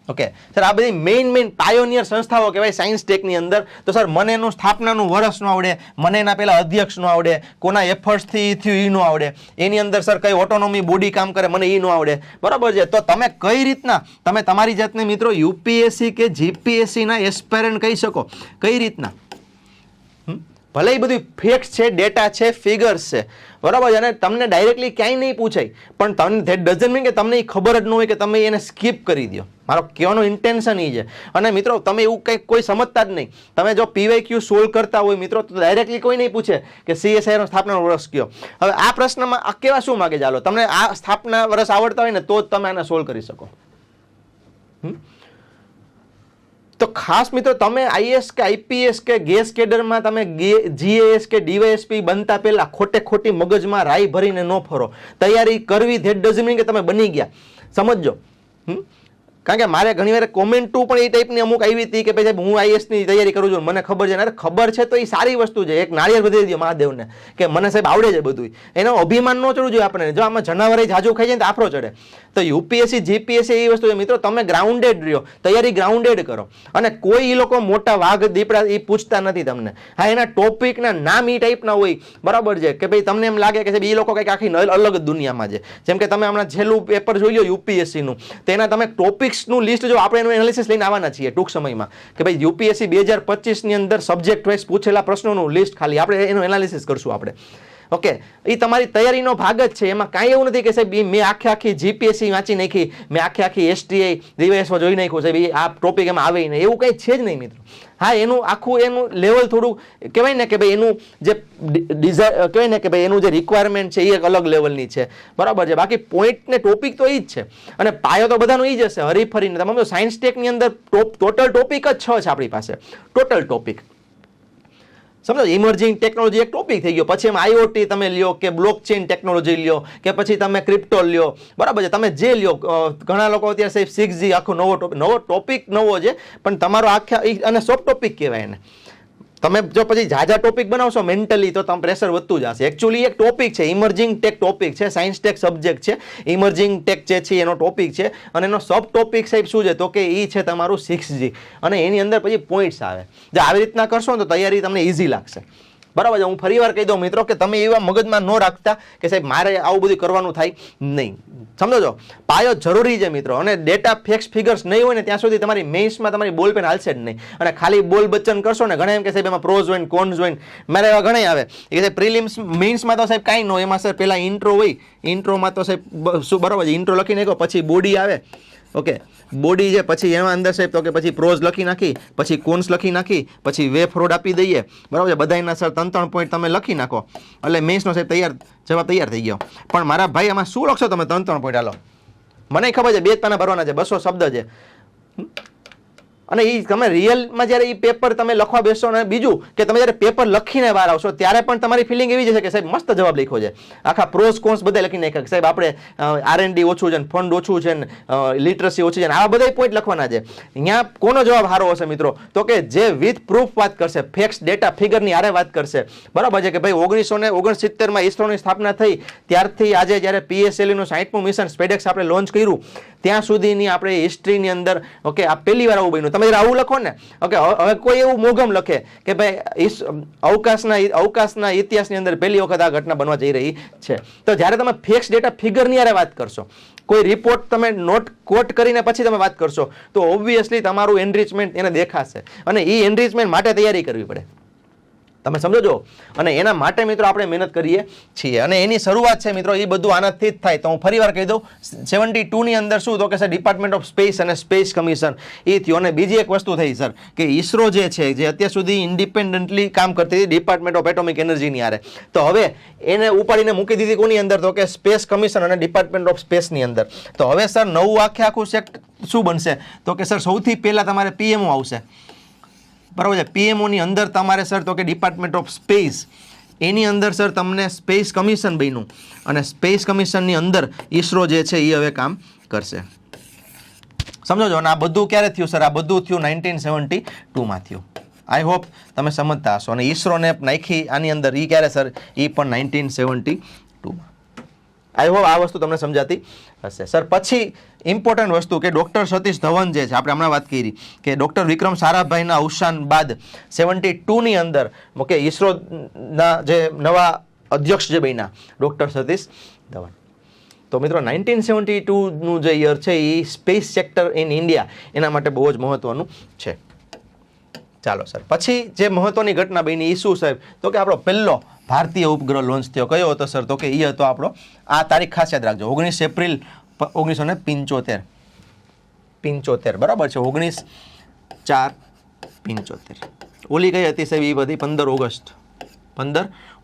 ઓકે સર, આ બધી મેઇન પાયોનિયર સંસ્થાઓ કહેવાય સાયન્સ ટેકની અંદર. તો સર મને એનું સ્થાપનાનું વર્ષ ન આવડે, મને એના પહેલા અધ્યક્ષ ન આવડે, કોના એફર્ટ્સથી થયું એ ન આવડે, એની અંદર સર કઈ ઓટોનોમી બોડી કામ કરે મને એ ન આવડે, બરાબર છે, તો તમે કઈ રીતના તમે તમારી જાતને મિત્રો UPSC કે GPSC ના એસ્પાયરન્ટ કહી શકો? કઈ રીતના? ભલે એ બધી ફેક્ટ્સ છે, ડેટા છે, ફિગર્સ છે, બરાબર છે, અને તમને ડાયરેક્ટલી ક્યાંય નહીં પૂછાય, પણ તમને ધેટ ડઝન્ટ મીન કે તમને એ ખબર જ ન હોય કે તમે એને સ્કીપ કરી દો. મારો કહેવાનો ઇન્ટેન્શન એ છે. અને મિત્રો તમે એવું કંઈક કોઈ સમજતા જ નહીં, તમે જો PYQ સોલ્વ કરતા હોય મિત્રો તો ડાયરેક્ટલી કોઈ નહીં પૂછે કે CSIR નો સ્થાપના વર્ષ કયો. હવે આ પ્રશ્નમાં આ કેવા શું માગે? ચાલો તમને આ સ્થાપના વર્ષ આવડતા હોય ને તો જ તમે આને સોલ્વ કરી શકો. તો ખાસ મિત્રો તમે IAS કે IPS કે ગેસ કેડરમાં તમે GAS કે DYSP બનતા પહેલા ખોટી મગજમાં રાઈ ભરીને ન ફરો. તૈયારી કરવી ધેટ ડઝન્ટ મીન કે તમે બની ગયા, સમજો. કારણ કે મારે ઘણી વાર કોમેન્ટો પણ એ ટાઈપની અમુક આવી હતી કે ભાઈ હું IAS ની તૈયારી કરું છું, મને ખબર છે. ખબર છે તો એ સારી વસ્તુ છે, એક નાળિયેર વધારી દો મહાદેવને કે મને સાહેબ આવડે છે બધું. એનો અભિમાન ન ચડવું જોઈએ આપણે. જો આમાં જનાવરે જાજુ ખાઈ જાય ને તો આફરો ચડે. તો UPSC GPSC એ વસ્તુ છે મિત્રો, તમે ગ્રાઉન્ડેડ રહ્યો, તૈયારી ગ્રાઉન્ડેડ કરો. અને કોઈ એ લોકો મોટા વાઘ દીપડા એ પૂછતા નથી તમને. હા, એના ટોપિકના નામ એ ટાઈપના હોય, બરાબર છે, કે ભાઈ તમને એમ લાગે કે એ લોકો કંઈક આખી અલગ દુનિયામાં છે. જેમ કે તમે હમણાં છેલ્લું પેપર જોઈ લો UPSC નું, તેના તમે ટોપિક્સનું લિસ્ટ જો આપણે એનું એનાલિસિસ લઈને આવવાના છીએ ટૂંક સમયમાં કે ભાઈ UPSC 2025 ની અંદર સબ્જેક્ટ વાઇઝ પૂછેલા પ્રશ્નોનું લિસ્ટ ખાલી આપણે એનું એનાલિસિસ કરશું આપણે. ઓકે, એ તમારી તૈયારીનો ભાગ જ છે. એમાં કાંઈ એવું નથી કે સાહેબ મેં આખી GPSC વાંચી નાખી, મેં આખી STI DYSમાં જોઈ નાખ્યું, સાહેબ આ ટોપિક એમાં આવે નહીં, એવું કંઈ છે જ નહીં મિત્રો. હા, એનું આખું એનું લેવલ થોડું કહેવાય ને કે ભાઈ એનું જે ડિઝાઇન કહેવાય ને કે ભાઈ એનું જે રિક્વાયરમેન્ટ છે એ એક અલગ લેવલની છે, બરાબર છે. બાકી પોઈન્ટ ને ટોપિક તો એ જ છે, અને પાયો તો બધાનો એ જ હશે હરીફરીને. તમે સાયન્સ ટેકની અંદર ટોટલ ટોપિક જ 6 છે આપણી પાસે, ટોટલ ટોપિક. સમજો, ઇમર્જિંગ ટેકનોલોજી એક ટોપિક થઈ ગયો, પછી એમાં IoT તમે લ્યો કે બ્લોકચેન ટેકનોલોજી લ્યો કે પછી તમે ક્રિપ્ટો લ્યો, બરાબર છે, તમે જે લ્યો. ઘણા લોકો અત્યારે સાહેબ 6G આખો નવો ટોપિક નવો છે, પણ તમારો આખા અને સોફ્ટ ટોપિક કહેવાય એને. તમે જો પછી જાજા ટોપિક બનાવશો મેન્ટલી તો તમે પ્રેશર વધતું જશે. એકચ્યુઅલી એક ટોપિક છે, ઇમર્જિંગ ટેક ટોપિક છે, સાયન્સ ટેક સબ્જેક્ટ છે, ઇમર્જિંગ ટેક જે છે એનો ટોપિક છે. અને એનો સબ ટોપિક સાહેબ શું છે તો કે એ છે તમારું 6G, અને એની અંદર પછી પોઈન્ટ્સ આવે. જો આવી રીતના કરશો ને તો તૈયારી તમને ઇઝી લાગશે, બરાબર છે. હું ફરી વાર કહી દઉં મિત્રો કે તમે એવા મગજમાં ન રાખતા કે સાહેબ મારે આવું બધું કરવાનું થાય નહીં. સમજો છો, પાયો જરૂરી છે મિત્રો. અને ડેટા ફેક્સ ફિગર્સ નહીં હોય ને ત્યાં સુધી તમારી મેઇન્સમાં તમારી બોલ પેન હાલશે જ નહીં. અને ખાલી બોલ બચ્ચન કરશો ને, ઘણા એમ કે સાહેબ એમાં પ્રોઝ હોય કોન્સ હોય, મારે એવા ઘણા આવે કે સાહેબ પ્રિલિમ્સ મેઇન્સમાં તો સાહેબ કાંઈ ન હોય. એમાં સર પહેલા ઇન્ટ્રો હોય, ઇન્ટ્રોમાં તો સાહેબ શું બરાબર છે, ઇન્ટ્રો લખી નાખો, પછી બોડી આવે, ઓકે, બોડી છે, પછી એમાં અંદર સાહેબ તો કે પછી પ્રોઝ લખી નાખી, પછી કોન્સ લખી નાખી, પછી વે ફોરવર્ડ આપી દઈએ, બરાબર છે. બધાના સર 3 પોઈન્ટ તમે લખી નાખો એટલે મેન્સનો સાહેબ જવાબ તૈયાર થઈ ગયો. પણ મારા ભાઈ આમાં શું લખશો તમે 3 પોઈન્ટ? હાલો, મને ખબર છે 2 પાના ભરવાના છે, 200 શબ્દ છે. અને એ તમે રિયલમાં જ્યારે એ પેપર તમે લખવા બેસો, ને બીજું કે તમે જ્યારે પેપર લખીને બહાર આવશો ત્યારે પણ તમારી ફિલિંગ એવી જશે કે સાહેબ મસ્ત જવાબ લખ્યો છે. આખા પ્રોસ કોન્સ બધા લખી નાખ્યા, સાહેબ આપણે R&D ઓછું છે, ફંડ ઓછું છે, લિટરસી ઓછી છે, આવા બધા પોઈન્ટ લખવાના છે. અહીંયા કોનો જવાબ સારો હશે મિત્રો? તો કે જે વિથ પ્રૂફ વાત કરશે, ફેક્ટ્સ ડેટા ફિગરની આરે વાત કરશે, બરાબર છે. કે ભાઈ 1969માં ઈસરોની સ્થાપના થઈ ત્યારથી આજે જ્યારે PSLVનું 60મું મિશન સ્પેડેક્સ આપણે લોન્ચ કર્યું ત્યાં સુધીની આપણે હિસ્ટ્રીની અંદર, ઓકે, આ પહેલી વાર આવું બન્યું. તમે આવું લખો ને, ઓકે, હવે કોઈ એવું મોગમ લખે કે ભાઈ અવકાશના ઇતિહાસની અંદર પહેલી વખત આ ઘટના બનવા જઈ રહી છે, તો જ્યારે તમે ફિક્સ ડેટા ફિગરની હારે વાત કરશો, કોઈ રિપોર્ટ તમે નોટ કોટ કરીને પછી તમે વાત કરશો, તો ઓબ્વિયસલી તમારું એનરિચમેન્ટ એને દેખાશે, અને એ એનરિચમેન્ટ માટે તૈયારી કરવી પડે. તમે સમજો છો? અને એના માટે મિત્રો આપણે મહેનત કરીએ છીએ, અને એની શરૂઆત છે મિત્રો એ બધું આનાથી જ થાય. તો હું ફરી વાર કહી દઉં, 72 ની અંદર શું તો કે સર ડિપાર્ટમેન્ટ ઓફ સ્પેસ અને સ્પેસ કમિશન એ થયું. અને બીજી એક વસ્તુ થઈ સર કે ઈસરો જે છે, જે અત્યાર સુધી ઇન્ડિપેન્ડન્ટલી કામ કરતી હતી ડિપાર્ટમેન્ટ ઓફ એટોમિક એનર્જીની આરે, તો હવે એને ઉપાડીને મૂકી દીધી કોની અંદર, તો કે સ્પેસ કમિશન અને ડિપાર્ટમેન્ટ ઓફ સ્પેસની અંદર. તો હવે સર નવું આખું સેક્ટ શું બનશે, તો કે સર સૌથી પહેલા તમારે પીએમઓ આવશે, બરાબર છે. પીએમઓ ની અંદર તમારે સર તો કે ડિપાર્ટમેન્ટ ઓફ સ્પેસ, એની અંદર સર તમને સ્પેસ કમિશન બન્યું, અને સ્પેસ કમિશનની અંદર ઈસરો જે છે એ હવે કામ કરશે. સમજો છો? અને આ બધું ક્યારે થયું સર? આ બધું થયું 1972માં થયું. આઈ હોપ તમે સમજતા હશો. અને ઈસરોને નાખી આની અંદર એ ક્યારે સર? એ પણ 1972માં. આઈ હોપ આ વસ્તુ તમને સમજાતી હશે સર. પછી ઇમ્પોર્ટન્ટ વસ્તુ કે ડૉક્ટર સતીશ ધવન જે છે, આપણે હમણાં વાત કરી કે ડૉક્ટર વિક્રમ સારાભાઈના અવસાન બાદ 72ની અંદર ઓકે ઈસરોના જે નવા અધ્યક્ષ જે બન્યા ડૉક્ટર સતીશ ધવન. તો મિત્રો 1972નું જે યર છે એ સ્પેસ સેક્ટર ઇન ઇન્ડિયા એના માટે બહુ જ મહત્વનું છે. ચાલો સર, પછી જે મહત્વની ઘટના બની એ શું સાહેબ, તો કે આપણો પહેલો ભારતીય ઉપગ્રહ લોન્ચ થયો. કયો હતો સર? તો કે એ હતો આપણો, આ તારીખ ખાસ યાદ રાખજો, 19 એપ્રિલ 1975. બરાબર છે, 19/4/75. ઓલી કઈ હતી સાહેબ? એ બધી 15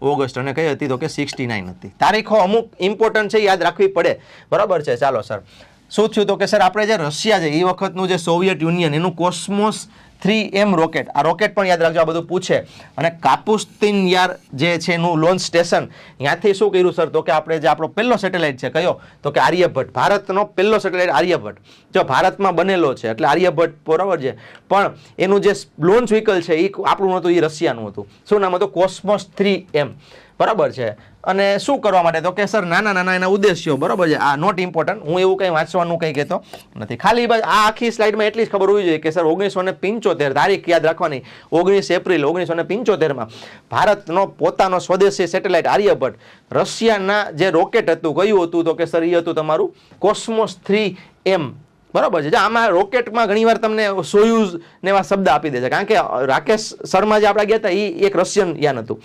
ઓગસ્ટ, અને કઈ હતી તો કે 69 હતી. તારીખો અમુક ઇમ્પોર્ટન્ટ છે, યાદ રાખવી પડે. બરાબર છે. ચાલો સર, શું થયું તો કે સર આપણે જે રશિયા છે એ વખતનું જે સોવિયત યુનિયન એનું કોસ્મોસ 3M રોકેટ, આ રોકેટ પણ યાદ રાખજો, આ બધું પૂછે. અને કાપુસ્તીન યાર જે છે એનું લોન્ચ સ્ટેશન, ત્યાંથી શું કર્યું સર? તો કે આપણે જે આપણો પહેલો સેટેલાઇટ છે, કયો? તો કે આર્યભટ્ટ. ભારતનો પહેલો સેટેલાઇટ આર્યભટ્ટ, જો ભારતમાં બનેલો છે એટલે આર્યભટ્ટ, બરાબર છે. પણ એનું જે લોન્ચ વ્હીકલ છે એ આપણું નહોતું, એ રશિયાનું હતું. શું નામ હતું? Cosmos 3M. બરાબર છે. અને શું કરવા માટે? તો કે સર નાના એના ઉદ્દેશ્યો, બરાબર છે. આ નોટ ઇમ્પોર્ટન્ટ, હું એવું કંઈ વાંચવાનું કંઈ કહેતો નથી. ખાલી બસ આ આખી સ્લાઇડમાં એટલી જ ખબર હોવી જોઈએ કે સર 1975 તારીખ યાદ રાખવાની, 19 એપ્રિલ 1975માં ભારતનો પોતાનો સ્વદેશી સેટેલાઇટ આર્યભટ્ટ રશિયાના જે રોકેટ હતું, કયું હતું? તો કે સર એ હતું તમારું કોસ્મોસ 3M. બરાબર છે. આમાં રોકેટમાં ઘણીવાર તમને સોયુઝ ને એવા શબ્દ આપી દે છે, કારણ કે રાકેશ શર્મા જે આપણે ગયા હતા એ એક રશિયન યાન હતું.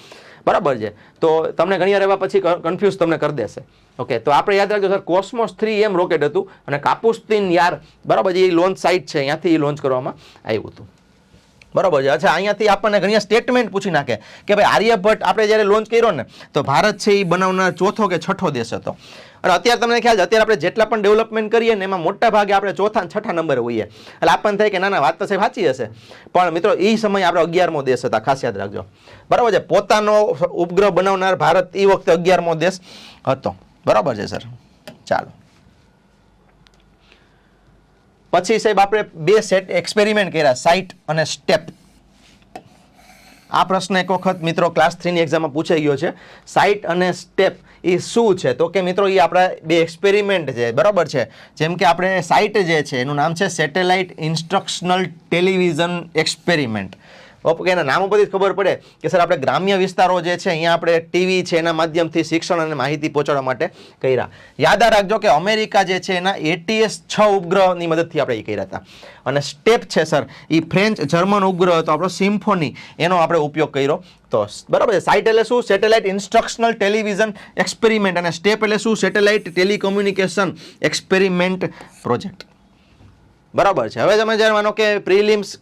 બરાબર છે. તો તમને ઘણી વાર એવા પછી કન્ફ્યુઝ તમને કરી દેશે. ઓકે, તો આપણે યાદ રાખજો સર, કોસ્મોસ 3M રોકેટ હતું, અને કાપુસ્તીન યાર, બરાબર છે, એ લોન્ચ સાઇટ છે, અહીંયાથી લોન્ચ કરવામાં આવ્યું હતું. બરાબર છે. અચ્છા, અહીંયાથી આપણને ઘણી સ્ટેટમેન્ટ પૂછી નાખે કે ભાઈ આર્યભટ્ટ આપણે જ્યારે લોન્ચ કર્યો ને, તો ભારત છે એ બનાવનાર ચોથો કે છઠ્ઠો દેશ હતો. અને અત્યારે તમને ખ્યાલ છે, અત્યારે આપણે જેટલા પણ ડેવલપમેન્ટ કરીએ ને એમાં મોટા ભાગે આપણે ચોથા અને છઠ્ઠા નંબરે હોઈએ. એટલે આપણને થાય કે ના વાત તો સાહેબ સાચી હશે, પણ મિત્રો એ સમયે આપણે 11મો દેશ હતા, ખાસ યાદ રાખજો. બરાબર છે. પોતાનો ઉપગ્રહ બનાવનાર ભારત એ વખતે 11મો દેશ હતો. બરાબર છે સર. ચાલો, પછી સાહેબ આપણે બે સેટ એક્સપેરિમેન્ટ કર્યા, સાઇટ અને સ્ટેપ. આ પ્રશ્ન એક વખત મિત્રો ક્લાસ 3ની એક્ઝામમાં પૂછાઈ ગયો છે. સાઇટ અને સ્ટેપ એ શું છે? તો કે મિત્રો એ આપણા બે એક્સપેરિમેન્ટ છે, બરાબર છે. જેમ કે આપણે સાઇટ જે છે એનું નામ છે satellite instructional television experiment. Okay, એના નામ ઉપરથી ખબર પડે કે સર આપણે ગ્રામ્ય વિસ્તારો જે છે અહીંયા આપણે ટીવી છે એના માધ્યમથી શિક્ષણ અને માહિતી પહોંચાડવા માટે કર્યા. યાદ રાખજો કે અમેરિકા જે છે એના ATS-6 ઉપગ્રહની મદદથી આપણે એ કર્યા હતા. અને સ્ટેપ છે સર એ ફ્રેન્ચ જર્મન ઉપગ્રહ હતો આપણો સિમ્ફોની, એનો આપણે ઉપયોગ કર્યો તો. બરાબર છે. સાઇટ એટલે શું? Satellite instructional television experiment. અને સ્ટેપ એટલે શું? Satellite telecommunication experiment project. બરાબર છે. હવે તમે જ્યારે માનો કે પ્રિલિમ્સ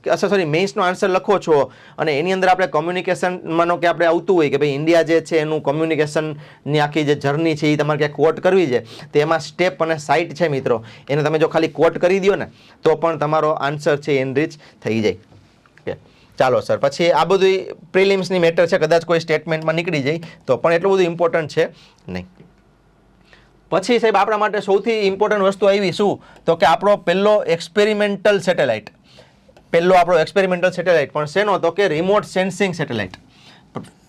મેઇન્સનો આન્સર લખો છો અને એની અંદર આપણે કોમ્યુનિકેશન માનો કે આપણે આવતું હોય કે ભાઈ ઇન્ડિયા જે છે એનું કોમ્યુનિકેશનની આખી જે જર્ની છે એ તમારે ક્યાંક કોટ કરવી છે, તો એમાં સ્ટેપ અને સાઇટ છે મિત્રો, એને તમે જો ખાલી કોટ કરી દો ને તો પણ તમારો આન્સર છે એનરીચ થઈ જાય. ઓકે, ચાલો સર, પછી આ બધું પ્રિલિમ્સની મેટર છે, કદાચ કોઈ સ્ટેટમેન્ટમાં નીકળી જાય તો પણ એટલું બધું ઇમ્પોર્ટન્ટ છે નહીં. પછી સાહેબ આપણા માટે સૌથી ઇમ્પોર્ટન્ટ વસ્તુ આવી શું? તો કે આપણો પહેલો એક્સપેરિમેન્ટલ સેટેલાઇટ, પહેલો આપણો એક્સપેરિમેન્ટલ સેટેલાઇટ પણ શેનો? તો કે remote sensing satellite.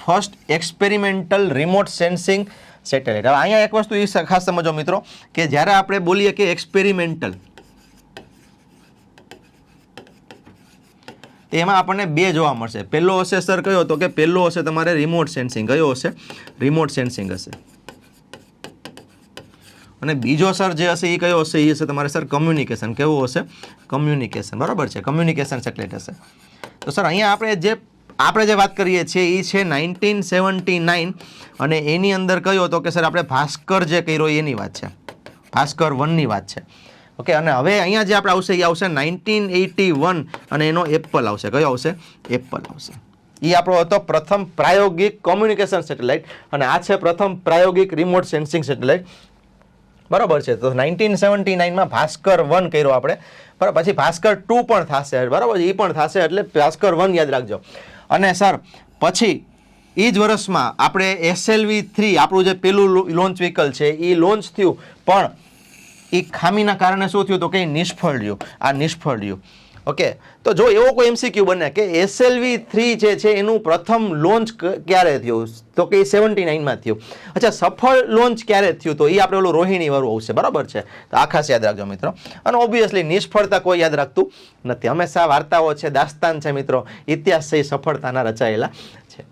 First experimental remote sensing satellite. હવે અહીંયા એક વસ્તુ એ ખાસ સમજો મિત્રો કે જ્યારે આપણે બોલીએ કે એક્સપેરિમેન્ટલ, તો એમાં આપણને બે જોવા મળશે. પહેલો હશે સર કયો, તો કે પહેલો હશે તમારે રિમોટ સેન્સિંગ. કયો હશે? રિમોટ સેન્સિંગ હશે. અને બીજો સર જે હશે એ કયો હશે? એ હશે તમારે સર કમ્યુનિકેશન. કેવું હશે? કમ્યુનિકેશન. બરાબર છે, કમ્યુનિકેશન સેટેલાઇટ હશે. તો સર અહીંયા આપણે જે વાત કરીએ છીએ એ છે 1979 અને એની અંદર કયો તો કે સર આપણે ભાસ્કર જે કર્યો એની વાત છે, ભાસ્કર 1ની વાત છે. ઓકે, અને હવે અહીંયા જે આપણે આવશે એ આવશે 1981 અને એનો એપલ આવશે. કયો આવશે? એપલ આવશે. એ આપણો હતો પ્રથમ પ્રાયોગિક કોમ્યુનિકેશન સેટેલાઇટ અને આ છે પ્રથમ પ્રાયોગિક રિમોટ સેન્સિંગ સેટેલાઇટ. બરાબર છે. તો 1979માં ભાસ્કર 1 કર્યો આપણે, બરાબર. પછી ભાસ્કર 2 પણ થશે, બરાબર, એ પણ થશે, એટલે ભાસ્કર 1 યાદ રાખજો. અને સર પછી એ જ વર્ષમાં આપણે SLV3 આપણું જે પેલું લોન્ચ વ્હીકલ છે એ લોન્ચ થયું, પણ એ ખામીના કારણે શું થયું તો કે નિષ્ફળ રહ્યું. આ નિષ્ફળ રહ્યું. ઓકે, તો જો એવો કોઈ MCQ બને કે SLV3 જે છે એનું પ્રથમ લોન્ચ ક્યારે થયું તો કે 79માં થયું. અચ્છા, સફળ લોન્ચ ક્યારે થયું તો એ આપણે ઓલું રોહિણી વાળું આવશે. બરાબર છે. તો આ ખાસ યાદ રાખજો મિત્રો. અને ઓબ્વિયસલી નિષ્ફળતા કોઈ યાદ રાખતું નથી. હંમેશા વાર્તાઓ છે, દાસ્તાન છે મિત્રો, ઇતિહાસ છે, સફળતાના રચાયેલા છે.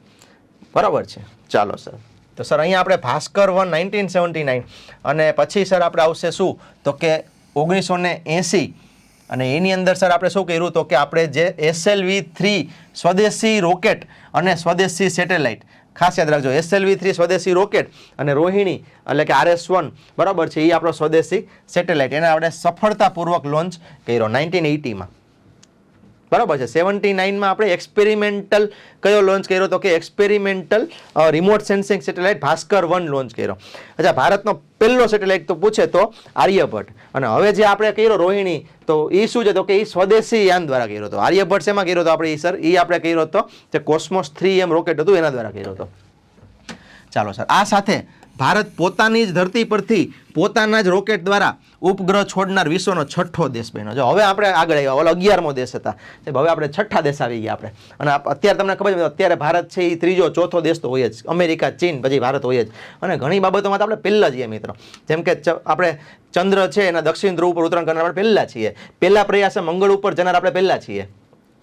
બરાબર છે. ચાલો સર. તો સર અહીંયા આપણે ભાસ્કર 1 1979 અને પછી સર આપણે આવશે શું તો કે 1980 અને એની અંદર સર આપણે શું કર્યું તો કે આપણે જે SLV3 સ્વદેશી રોકેટ અને સ્વદેશી સેટેલાઇટ, ખાસ યાદ રાખજો, SLV3 સ્વદેશી રોકેટ અને રોહિણી એટલે કે RS1, બરાબર છે, એ આપણો સ્વદેશી સેટેલાઇટ એને આપણે સફળતાપૂર્વક લોન્ચ કર્યો 1980માં. બરાબર છે. 79માં આપણે એક્સપેરિમેન્ટલ કયો લોન્ચ કર્યો તો કે experimental remote sensing satellite Bhaskar 1 launch કર્યો. અચ્છા, ભારતનો પહેલો સેટેલાઇટ તો પૂછે તો આર્યભટ્ટ. અને હવે જે આપણે કર્યો રોહિણી તો એ શું છે તો કે એ સ્વદેશી યાન દ્વારા કર્યો હતો. આર્યભટ્ટ શેમાં કર્યો હતો આપણે? સર એ આપણે કર્યો હતો જે કોસ્મોસ 3M રોકેટ હતું એના દ્વારા કર્યો હતો. ચાલો સર, આ સાથે ભારત પોતાની જ ધરતી પરથી પોતાના જ રોકેટ દ્વારા ઉપગ્રહ છોડનાર વિશ્વનો 6થો દેશ બન્યો. જો હવે આપણે આગળ આવ્યા, ઓલો 11મો દેશ હતા, હવે આપણે 6થા દેશ આવી ગયા આપણે. અને અત્યારે તમને ખબર છે અત્યારે ભારત છે એ ત્રીજો ચોથો દેશ તો હોય જ, અમેરિકા, ચીન, પછી ભારત હોય જ. અને ઘણી બાબતોમાં તો આપણે પહેલા છીએ મિત્રો. જેમ કે આપણે ચંદ્ર છે એના દક્ષિણ ધ્રુવ ઉપર ઉતરાણ કરનાર આપણે પહેલા છીએ. પહેલા પ્રયાસે મંગળ ઉપર જનાર આપણે પહેલા છીએ.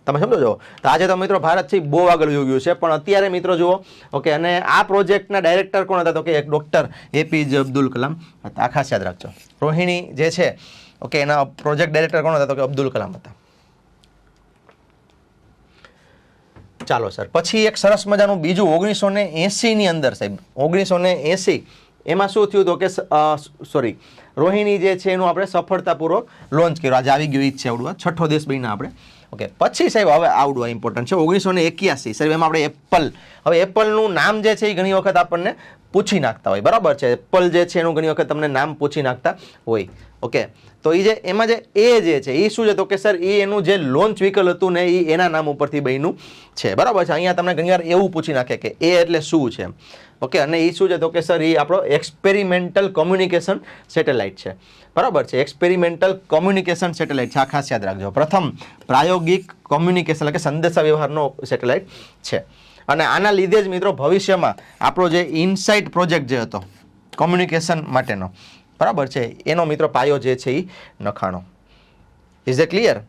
તમે સમજો છો. તો આજે તો મિત્રો ભારત છે બહુ આગળ વયું ગયું છે. પણ અત્યારે મિત્રો જુઓ, ઓકે, અને આ પ્રોજેક્ટના ડાયરેક્ટર કોણ હતા તો કે એક ડૉક્ટર APJ અબ્દુલ કલામ હતા. આ ખાસ યાદ રાખજો. રોહિણી જે છે, ઓકે, એના પ્રોજેક્ટ ડાયરેક્ટર કોણ હતા તો કે અબ્દુલ કલામ હતા. ચાલો સર, પછી એક સરસ મજાનું બીજું 1980ની અંદર સાહેબ, 1980 એમાં શું થયું તો કે સોરી રોહિણી જે છે એનું આપણે સફળતાપૂર્વક લોન્ચ કર્યું. આજે આવી ગયું ઈ જ છે આવડવા, 6થો દેશ બન્યા આપણે. ઓકે, પછી સાહેબ હવે આવડવા ઇમ્પોર્ટન્ટ છે 1981 સાહેબ, એમાં આપણે એપલ. હવે એપલનું નામ જે છે એ ઘણી વખત આપણને પૂછી નાખતા હોય. બરાબર છે. એપલ જે છે એનું ઘણી વખત તમને નામ પૂછી નાખતા હોય. ઓકે, તો એ જે એમાં જે જે છે એ શું છે તો કે સર એ એનું જે લોન્ચ વ્હીકલ હતું ને એ એના નામ ઉપરથી બન્યું છે. બરાબર છે. અહીંયા તમને ઘણીવાર એવું પૂછી નાખે કે એટલે શું છે. ઓકે, અને એ શું છે તો કે સર એ આપણો એક્સપેરિમેન્ટલ કોમ્યુનિકેશન સેટેલાઇટ છે. બરાબર છે. એક્સપેરિમેન્ટલ કોમ્યુનિકેશન સેટેલાઇટ છે. આ ખાસ યાદ રાખજો. પ્રથમ પ્રાયોગિક કોમ્યુનિકેશન એટલે કે સંદેશા વ્યવહારનો સેટેલાઇટ છે. અને આના લીધે જ મિત્રો ભવિષ્યમાં આપણો જે ઇનસાઇટ પ્રોજેક્ટ જે હતો કોમ્યુનિકેશન માટેનો, બરાબર છે, એનો મિત્રો પાયો જે છે એ નખાણો. Is A clear?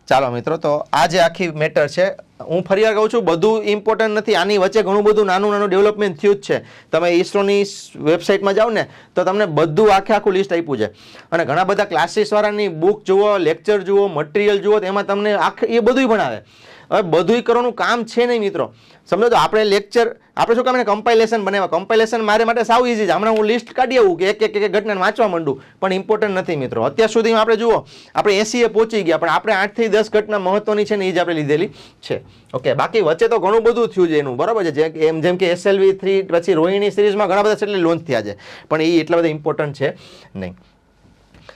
ચાલો મિત્રો, તો આ જે આખી મેટર છે, હું ફરી વાર કહું છું બધું ઇમ્પોર્ટન્ટ નથી. આની વચ્ચે ઘણું બધું નાનું ડેવલપમેન્ટ થયું જ છે. તમે ઇસરોની વેબસાઇટમાં જાઓ ને તો તમને બધું આખું લિસ્ટ આપ્યું છે. અને ઘણા બધા ક્લાસીસવાળાની બુક જુઓ, લેક્ચર જુઓ, મટીરિયલ જુઓ, તો એમાં તમને એ બધું ભણાવે. હવે બધું કરવાનું કામ છે નહીં મિત્રો. સમજો તો આપણે લેક્ચર આપણે શું કામ એને કમ્પાઇલેશન બનાવ્યા. કમ્પાઇલેશન મારે માટે સાવ ઇઝી છે. હમણાં હું લિસ્ટ કાઢી આવું કે એક ઘટનાને વાંચવા માંડું, પણ ઇમ્પોર્ટન્ટ નથી મિત્રો. અત્યાર સુધીમાં આપણે જુઓ આપણે 80એ પહોંચી ગયા, પણ આપણે 8 થી 10 ઘટના મહત્વની છે ને એ જ આપણે લીધેલી છે. ઓકે, બાકી વચ્ચે તો ઘણું બધું થયું છે એનું. બરાબર છે. જેમ કે SLV3 પછી રોહિણી સિરીઝમાં ઘણા બધા સેટેલાઇટ લોન્ચ થયા છે, પણ એ એટલા બધા ઇમ્પોર્ટન્ટ છે નહીં.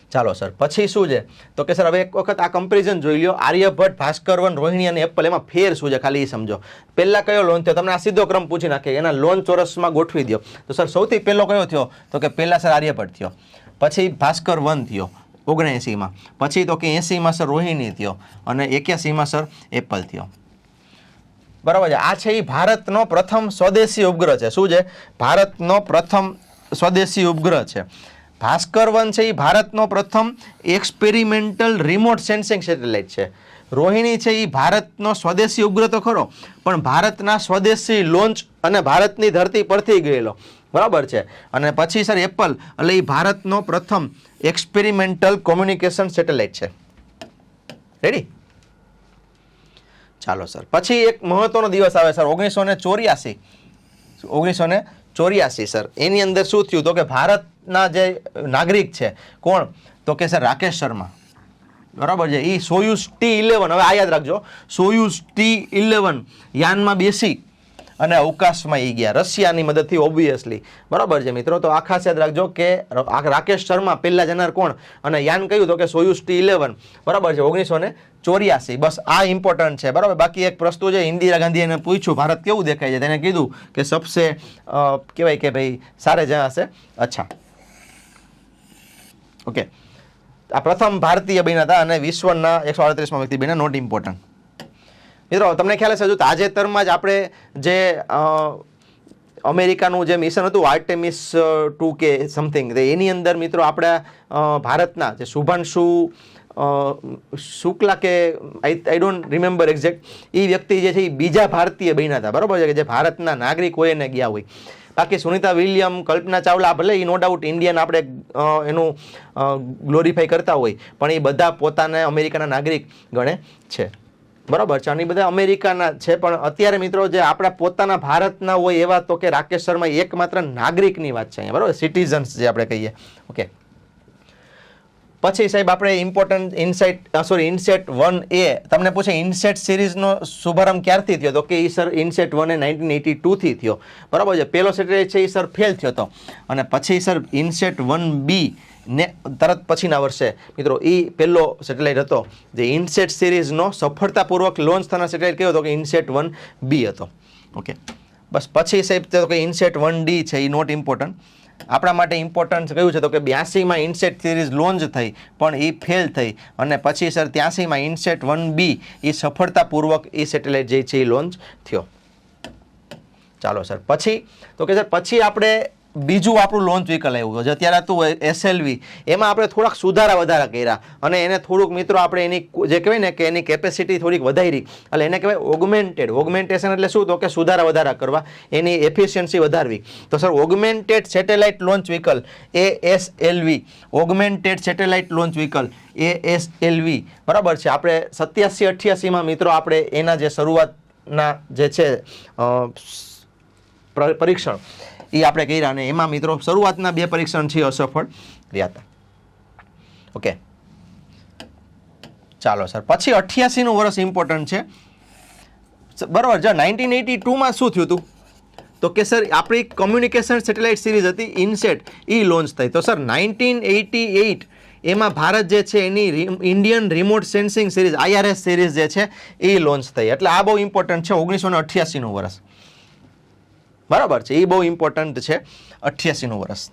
ચાલો સર, પછી શું છે તો કે સર હવે એક વખત આ કમ્પેરિઝન જોઈ લ્યો. આર્યભટ્ટ, ભાસ્કર 1, રોહિણી અને એપલ, એમાં ફેર શું છે ખાલી એ સમજો. પહેલા કયો લોન્ચ થયો તમને આ સીધો ક્રમ પૂછી નાખે, એના લોન્ચ ચોરસમાં ગોઠવી દો. તો સર સૌથી પહેલો કયો થયો તો કે પહેલા સર આર્યભટ્ટ થયો, પછી ભાસ્કર 1 થયો 79માં, પછી તો કે 80માં સર રોહિણી થયો અને 81માં સર એપલ થયો. બરાબર છે. આ છે એ ભારતનો પ્રથમ સ્વદેશી ઉપગ્રહ છે. શું છે? ભારતનો પ્રથમ સ્વદેશી ઉપગ્રહ છે. ભાસ્કર 1 છે એ ભારતનો પ્રથમ એક્સપેરિમેન્ટલ રિમોટ સેન્સિંગ સેટેલાઇટ છે. રોહિણી છે એ ભારતનો સ્વદેશી ઉપગ્રહ તો ખરો, પણ ભારતના સ્વદેશી લોન્ચ અને ભારતની ધરતી પરથી ગયેલો, બરાબર છે. અને પછી સર એપલ, એટલે એ ભારતનો પ્રથમ એક્સપેરિમેન્ટલ કોમ્યુનિકેશન સેટેલાઇટ છે. રેડી? ચાલો સર, પછી એક મહત્વનો દિવસ આવે સર 1984 સર. એની અંદર શું થયું તો કે ભારતના જે નાગરિક છે કોણ તો કે સર રાકેશ શર્મા, બરાબર છે. એ સોયુઝ T11, હવે આ યાદ રાખજો, સોયુઝ T11 યાનમાં બેસી અને અવકાશમાં એ ગયા રશિયાની મદદથી, ઓબ્વિયસલી, બરાબર છે મિત્રો. તો આ ખાસ યાદ રાખજો કે રાકેશ શર્મા પહેલા જનાર કોણ, અને યાન કયું તો કે સોયુઝ T11, બરાબર છે, 1984. બસ આ ઇમ્પોર્ટન્ટ છે, બરાબર. બાકી એક પ્રશ્ન છે, ઇન્દિરા ગાંધીએ એને પૂછ્યું ભારત કેવું દેખાય છે, તેને કીધું કે સબસે કહેવાય કે ભાઈ સારે જ્યાં હશે અચ્છા. ઓકે, આ પ્રથમ ભારતીય બન્યા હતા અને વિશ્વના 138માં વ્યક્તિ બન્યા. નોટ ઇમ્પોર્ટન્ટ મિત્રો. તમને ખ્યાલ હશે, જો તાજેતરમાં જ આપણે જે અમેરિકાનું જે મિશન હતું આર્ટેમિસ 2 કે સમથિંગ, એની અંદર મિત્રો આપણા ભારતના જે શુભાંશુ શુક્લા કે આઈ ડોન્ટ રિમેમ્બર એક્ઝેક્ટ, એ વ્યક્તિ જે છે એ બીજા ભારતીય બન્યા હતા, બરાબર છે, કે જે ભારતના નાગરિક હોય એને ગયા હોય. બાકી સુનિતા વિલિયમ, કલ્પના ચાવલા, ભલે એ નો ડાઉટ ઇન્ડિયન આપણે એનું ગ્લોરીફાઈ કરતા હોય, પણ એ બધા પોતાને અમેરિકાના નાગરિક ગણે છે, બરાબર છે. અને એ બધા અમેરિકાના છે, પણ અત્યારે મિત્રો જે આપણા પોતાના ભારતના હોય એવા તો કે રાકેશ શર્મા એકમાત્ર નાગરિકની વાત છે અહીંયા, બરાબર, સિટીઝન્સ જે આપણે કહીએ. ઓકે, પછી સાહેબ આપણે ઇમ્પોર્ટન્ટ ઇનસેટ 1A તમને પૂછે ઇનસેટ સિરીઝનો શુભારંભ ક્યારથી થયો તો કે એ સર ઇનસેટ 1 એ 1982 થી થયો, બરાબર છે. પહેલો સેટેલાઇટ છે એ સર ફેલ થયો હતો, અને પછી સર ઇનસેટ 1B ને તરત પછીના વર્ષે મિત્રો એ પહેલો સેટેલાઇટ હતો જે ઇનસેટ સિરીઝનો સફળતાપૂર્વક લોન્ચ થનાર સેટેલાઇટ કયો હતો કે ઇનસેટ 1B હતો. ઓકે, બસ પછી સાહેબ તો કે ઇનસેટ 1D છે એ નોટ ઇમ્પોર્ટન્ટ. આપણા માટે ઇમ્પોર્ટન્ટ કયું છે તો કે 82માં ઇનસેટ સિરીઝ લોન્ચ થઈ પણ એ ફેલ થઈ, અને પછી સર 83માં ઇનસેટ 1B એ સફળતાપૂર્વક એ સેટેલાઇટ જે છે એ લોન્ચ થયો. ચાલો સર, પછી તો કે સર પછી આપણે બીજું આપણું લોન્ચ વ્હીકલ આવ્યું છે અત્યારે હતું SLV, એમાં આપણે થોડાક સુધારા વધારા કર્યા અને એને થોડુંક મિત્રો આપણે એની જે કહેવાય ને કે એની કેપેસિટી થોડીક વધારી, એટલે એને કહેવાય ઓગમેન્ટેશન એટલે શું તો કે સુધારા વધારા કરવા, એની એફિશિયન્સી વધારવી. તો sir augmented satellite launch vehicle ASLV, augmented satellite launch vehicle ASLV, બરાબર છે. આપણે 87-88માં મિત્રો આપણે એના જે શરૂઆતના જે છે પરીક્ષણ એ આપણે કર્યા, અને એમાં મિત્રો શરૂઆતના 2 પરીક્ષણ છે અસફળ રહ્યા હતા. ઓકે, ચાલો સર, પછી 88નું વર્ષ ઇમ્પોર્ટન્ટ છે, બરાબર છે. 1982માં શું થયું હતું તો કે સર આપણી કોમ્યુનિકેશન સેટેલાઇટ સિરીઝ હતી ઇનસેટ, એ લોન્ચ થઈ. તો સર 1988 એમાં ભારત જે છે એની Indian remote sensing series IRS series જે છે એ લોન્ચ થઈ, એટલે આ બહુ ઇમ્પોર્ટન્ટ છે 1988નું વર્ષ, બરાબર છે. એ બહુ ઇમ્પોર્ટન્ટ છે 88નું વર્ષ.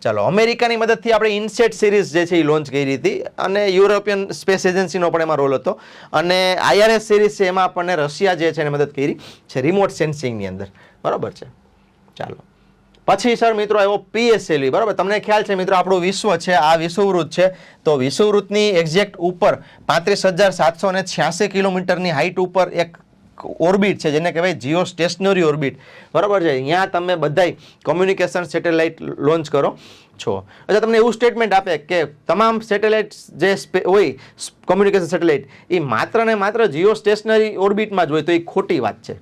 ચાલો, અમેરિકાની મદદથી આપણે ઇનસેટ સિરીઝ જે છે એ લોન્ચ કરી હતી, અને યુરોપિયન સ્પેસ એજન્સીનો પણ એમાં રોલ હતો, અને IRS સિરીઝ છે એમાં આપણને રશિયા જે છે એને મદદ કરી છે રિમોટ સેન્સિંગની અંદર, બરાબર છે. ચાલો, પછી સર મિત્રો આવ્યો PSLV, બરાબર. તમને ખ્યાલ છે મિત્રો આપણું વિશ્વ છે આ વિષુવવૃત્ત છે, તો વિષુવવૃત્તની એક્ઝેક્ટ ઉપર 35,786 કિલોમીટરની હાઇટ ઉપર એક ઓર્બિટ છે જેને કહેવાય જીઓ સ્ટેશનરી ઓર્બિટ, બરાબર છે. અહીંયા તમે બધાય કોમ્યુનિકેશન સેટેલાઇટ લોન્ચ કરો છો. એટલે તમને એવું સ્ટેટમેન્ટ આપે કે તમામ સેટેલાઇટ જે હોય કોમ્યુનિકેશન સેટેલાઇટ એ માત્ર ને માત્ર જીઓ સ્ટેશનરી ઓર્બિટમાં જ હોય, તો એ ખોટી વાત છે,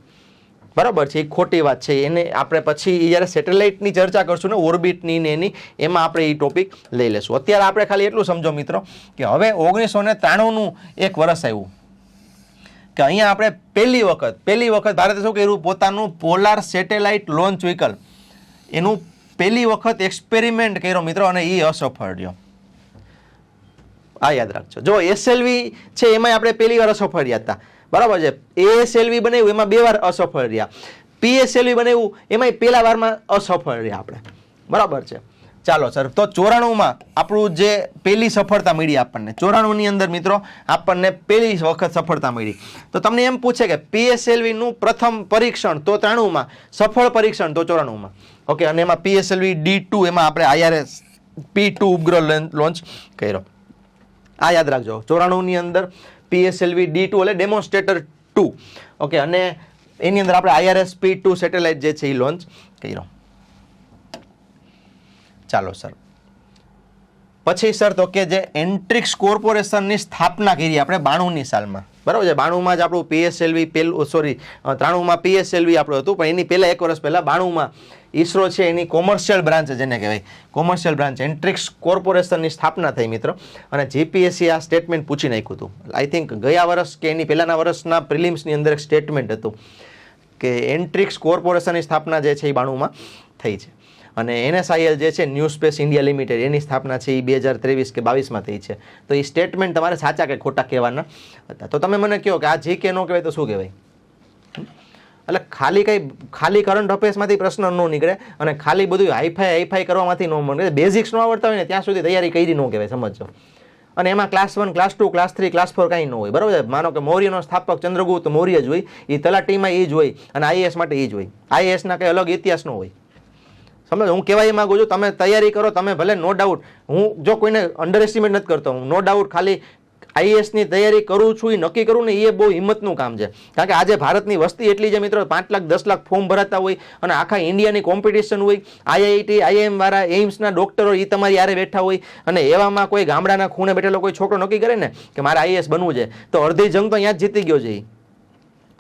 બરાબર છે. એ ખોટી વાત છે. એને આપણે પછી જ્યારે સેટેલાઇટની ચર્ચા કરશું ને ઓર્બિટની ને એની, એમાં આપણે એ ટોપિક લઈ લેશું. અત્યારે આપણે ખાલી એટલું સમજો મિત્રો કે હવે 1993નું એક વર્ષ આવ્યું કે અહીંયા આપણે પહેલી વખત ભારતે શું કર્યું, પોતાનું પોલાર સેટેલાઇટ લોન્ચ વ્હીકલ એનું પહેલી વખત એક્સપેરિમેન્ટ કર્યો મિત્રો, અને એ અસફળ રહ્યો. આ યાદ રાખજો. જો SLV છે એમાં આપણે પહેલી વાર અસફળ રહ્યા હતા, બરાબર છે. ASLV બનાવ્યું એમાં 2 વાર અસફળ રહ્યા, PSLV બનાવ્યું એમાં પહેલા વારમાં અસફળ રહ્યા આપણે, બરાબર છે. ચાલો સર, તો 94માં આપણું જે પહેલી સફળતા મળી આપણને, 94ની અંદર મિત્રો આપણને પહેલી વખત સફળતા મળી. તો તમને એમ પૂછે કે PSLVનું પ્રથમ પરીક્ષણ તો 93માં, સફળ પરીક્ષણ તો 94માં. ઓકે, અને એમાં PSLV D2 એમાં આપણે IRS P2 ઉપગ્રહ લોન્ચ કર્યો. આ યાદ રાખજો. 94ની અંદર PSLV D2 એટલે ડેમોન્સ્ટ્રેટર 2. ઓકે, અને એની અંદર આપણે IRSP-2 સેટેલાઇટ જે છે એ લોન્ચ કર્યો. ચાલો સર, પછી સર તો કે જે એન્ટ્રિક્સ કોર્પોરેશનની સ્થાપના કરી આપણે 92ની સાલમાં, બરાબર છે. 92માં જ આપણું PSLV પેલું, સોરી 93માં PSLV આપણું હતું, પણ એની પહેલાં 1 વર્ષ પહેલાં 92માં ઈસરો છે એની કોમર્શિયલ બ્રાન્ચ, જેને કહેવાય કોમર્શિયલ બ્રાન્ચ એન્ટ્રિક્સ કોર્પોરેશનની સ્થાપના થઈ મિત્રો. અને GPSC આ સ્ટેટમેન્ટ પૂછી નાખ્યું હતું. આઈ થિંક ગયા વર્ષ કે એની પહેલાંના વર્ષના પ્રિલિમ્સની અંદર એક સ્ટેટમેન્ટ હતું કે એન્ટ્રિક્સ કોર્પોરેશનની સ્થાપના જે છે એ 92માં થઈ છે. અને NSIL જે છે ન્યૂ સ્પેસ ઇન્ડિયા લિમિટેડ, એની સ્થાપના છે એ 2023 કે 22માં થઈ છે. તો એ સ્ટેટમેન્ટ તમારે સાચા કે ખોટા કહેવાના હતા. તો તમે મને કહો કે આ GK ન કહેવાય તો શું કહેવાય? એટલે ખાલી કરંટ અફેર્સમાંથી પ્રશ્ન ન નીકળે અને ખાલી બધું હાઈફાઈ કરવામાંથી ન મળે. બેઝિક્સ ન આવડતા હોય ને ત્યાં સુધી તૈયારી કરી ન કહેવાય, સમજો. અને એમાં ક્લાસ 1, ક્લાસ 2, ક્લાસ 3, ક્લાસ 4 કાંઈ ન હોય, બરાબર છે. માનો કે મૌર્યનો સ્થાપક ચંદ્રગુપ્ત મૌર્ય જ હોય, એ તલાટીમાં એ જ હોય અને IAS માટે એ જ હોય. IASના કંઈ અલગ ઇતિહાસ ન હોય, સમજો. હું કહેવાય માંગુ છું, તમે તૈયારી કરો, તમે ભલે નો ડાઉટ, હું જો કોઈને અંડર એસ્ટિમેટ નથી કરતો, હું નો ડાઉટ ખાલી IASની તૈયારી કરું છું, એ નક્કી કરું ને એ બહુ હિંમતનું કામ છે. કારણ કે આજે ભારતની વસ્તી એટલી છે મિત્રો, 5 લાખ 10 લાખ ફોર્મ ભરાતા હોય અને આખા ઇન્ડિયાની કોમ્પિટિશન હોય. IIT IIM વાળા, એઇમ્સના ડોક્ટરો એ તમારી યારે બેઠા હોય અને એવામાં કોઈ ગામડાના ખૂણે બેઠેલો કોઈ છોકરો નક્કી કરે ને કે મારે IAS બનવું છે, તો અડધી જંગ તો અહીંયા જ જીતી ગયો છે,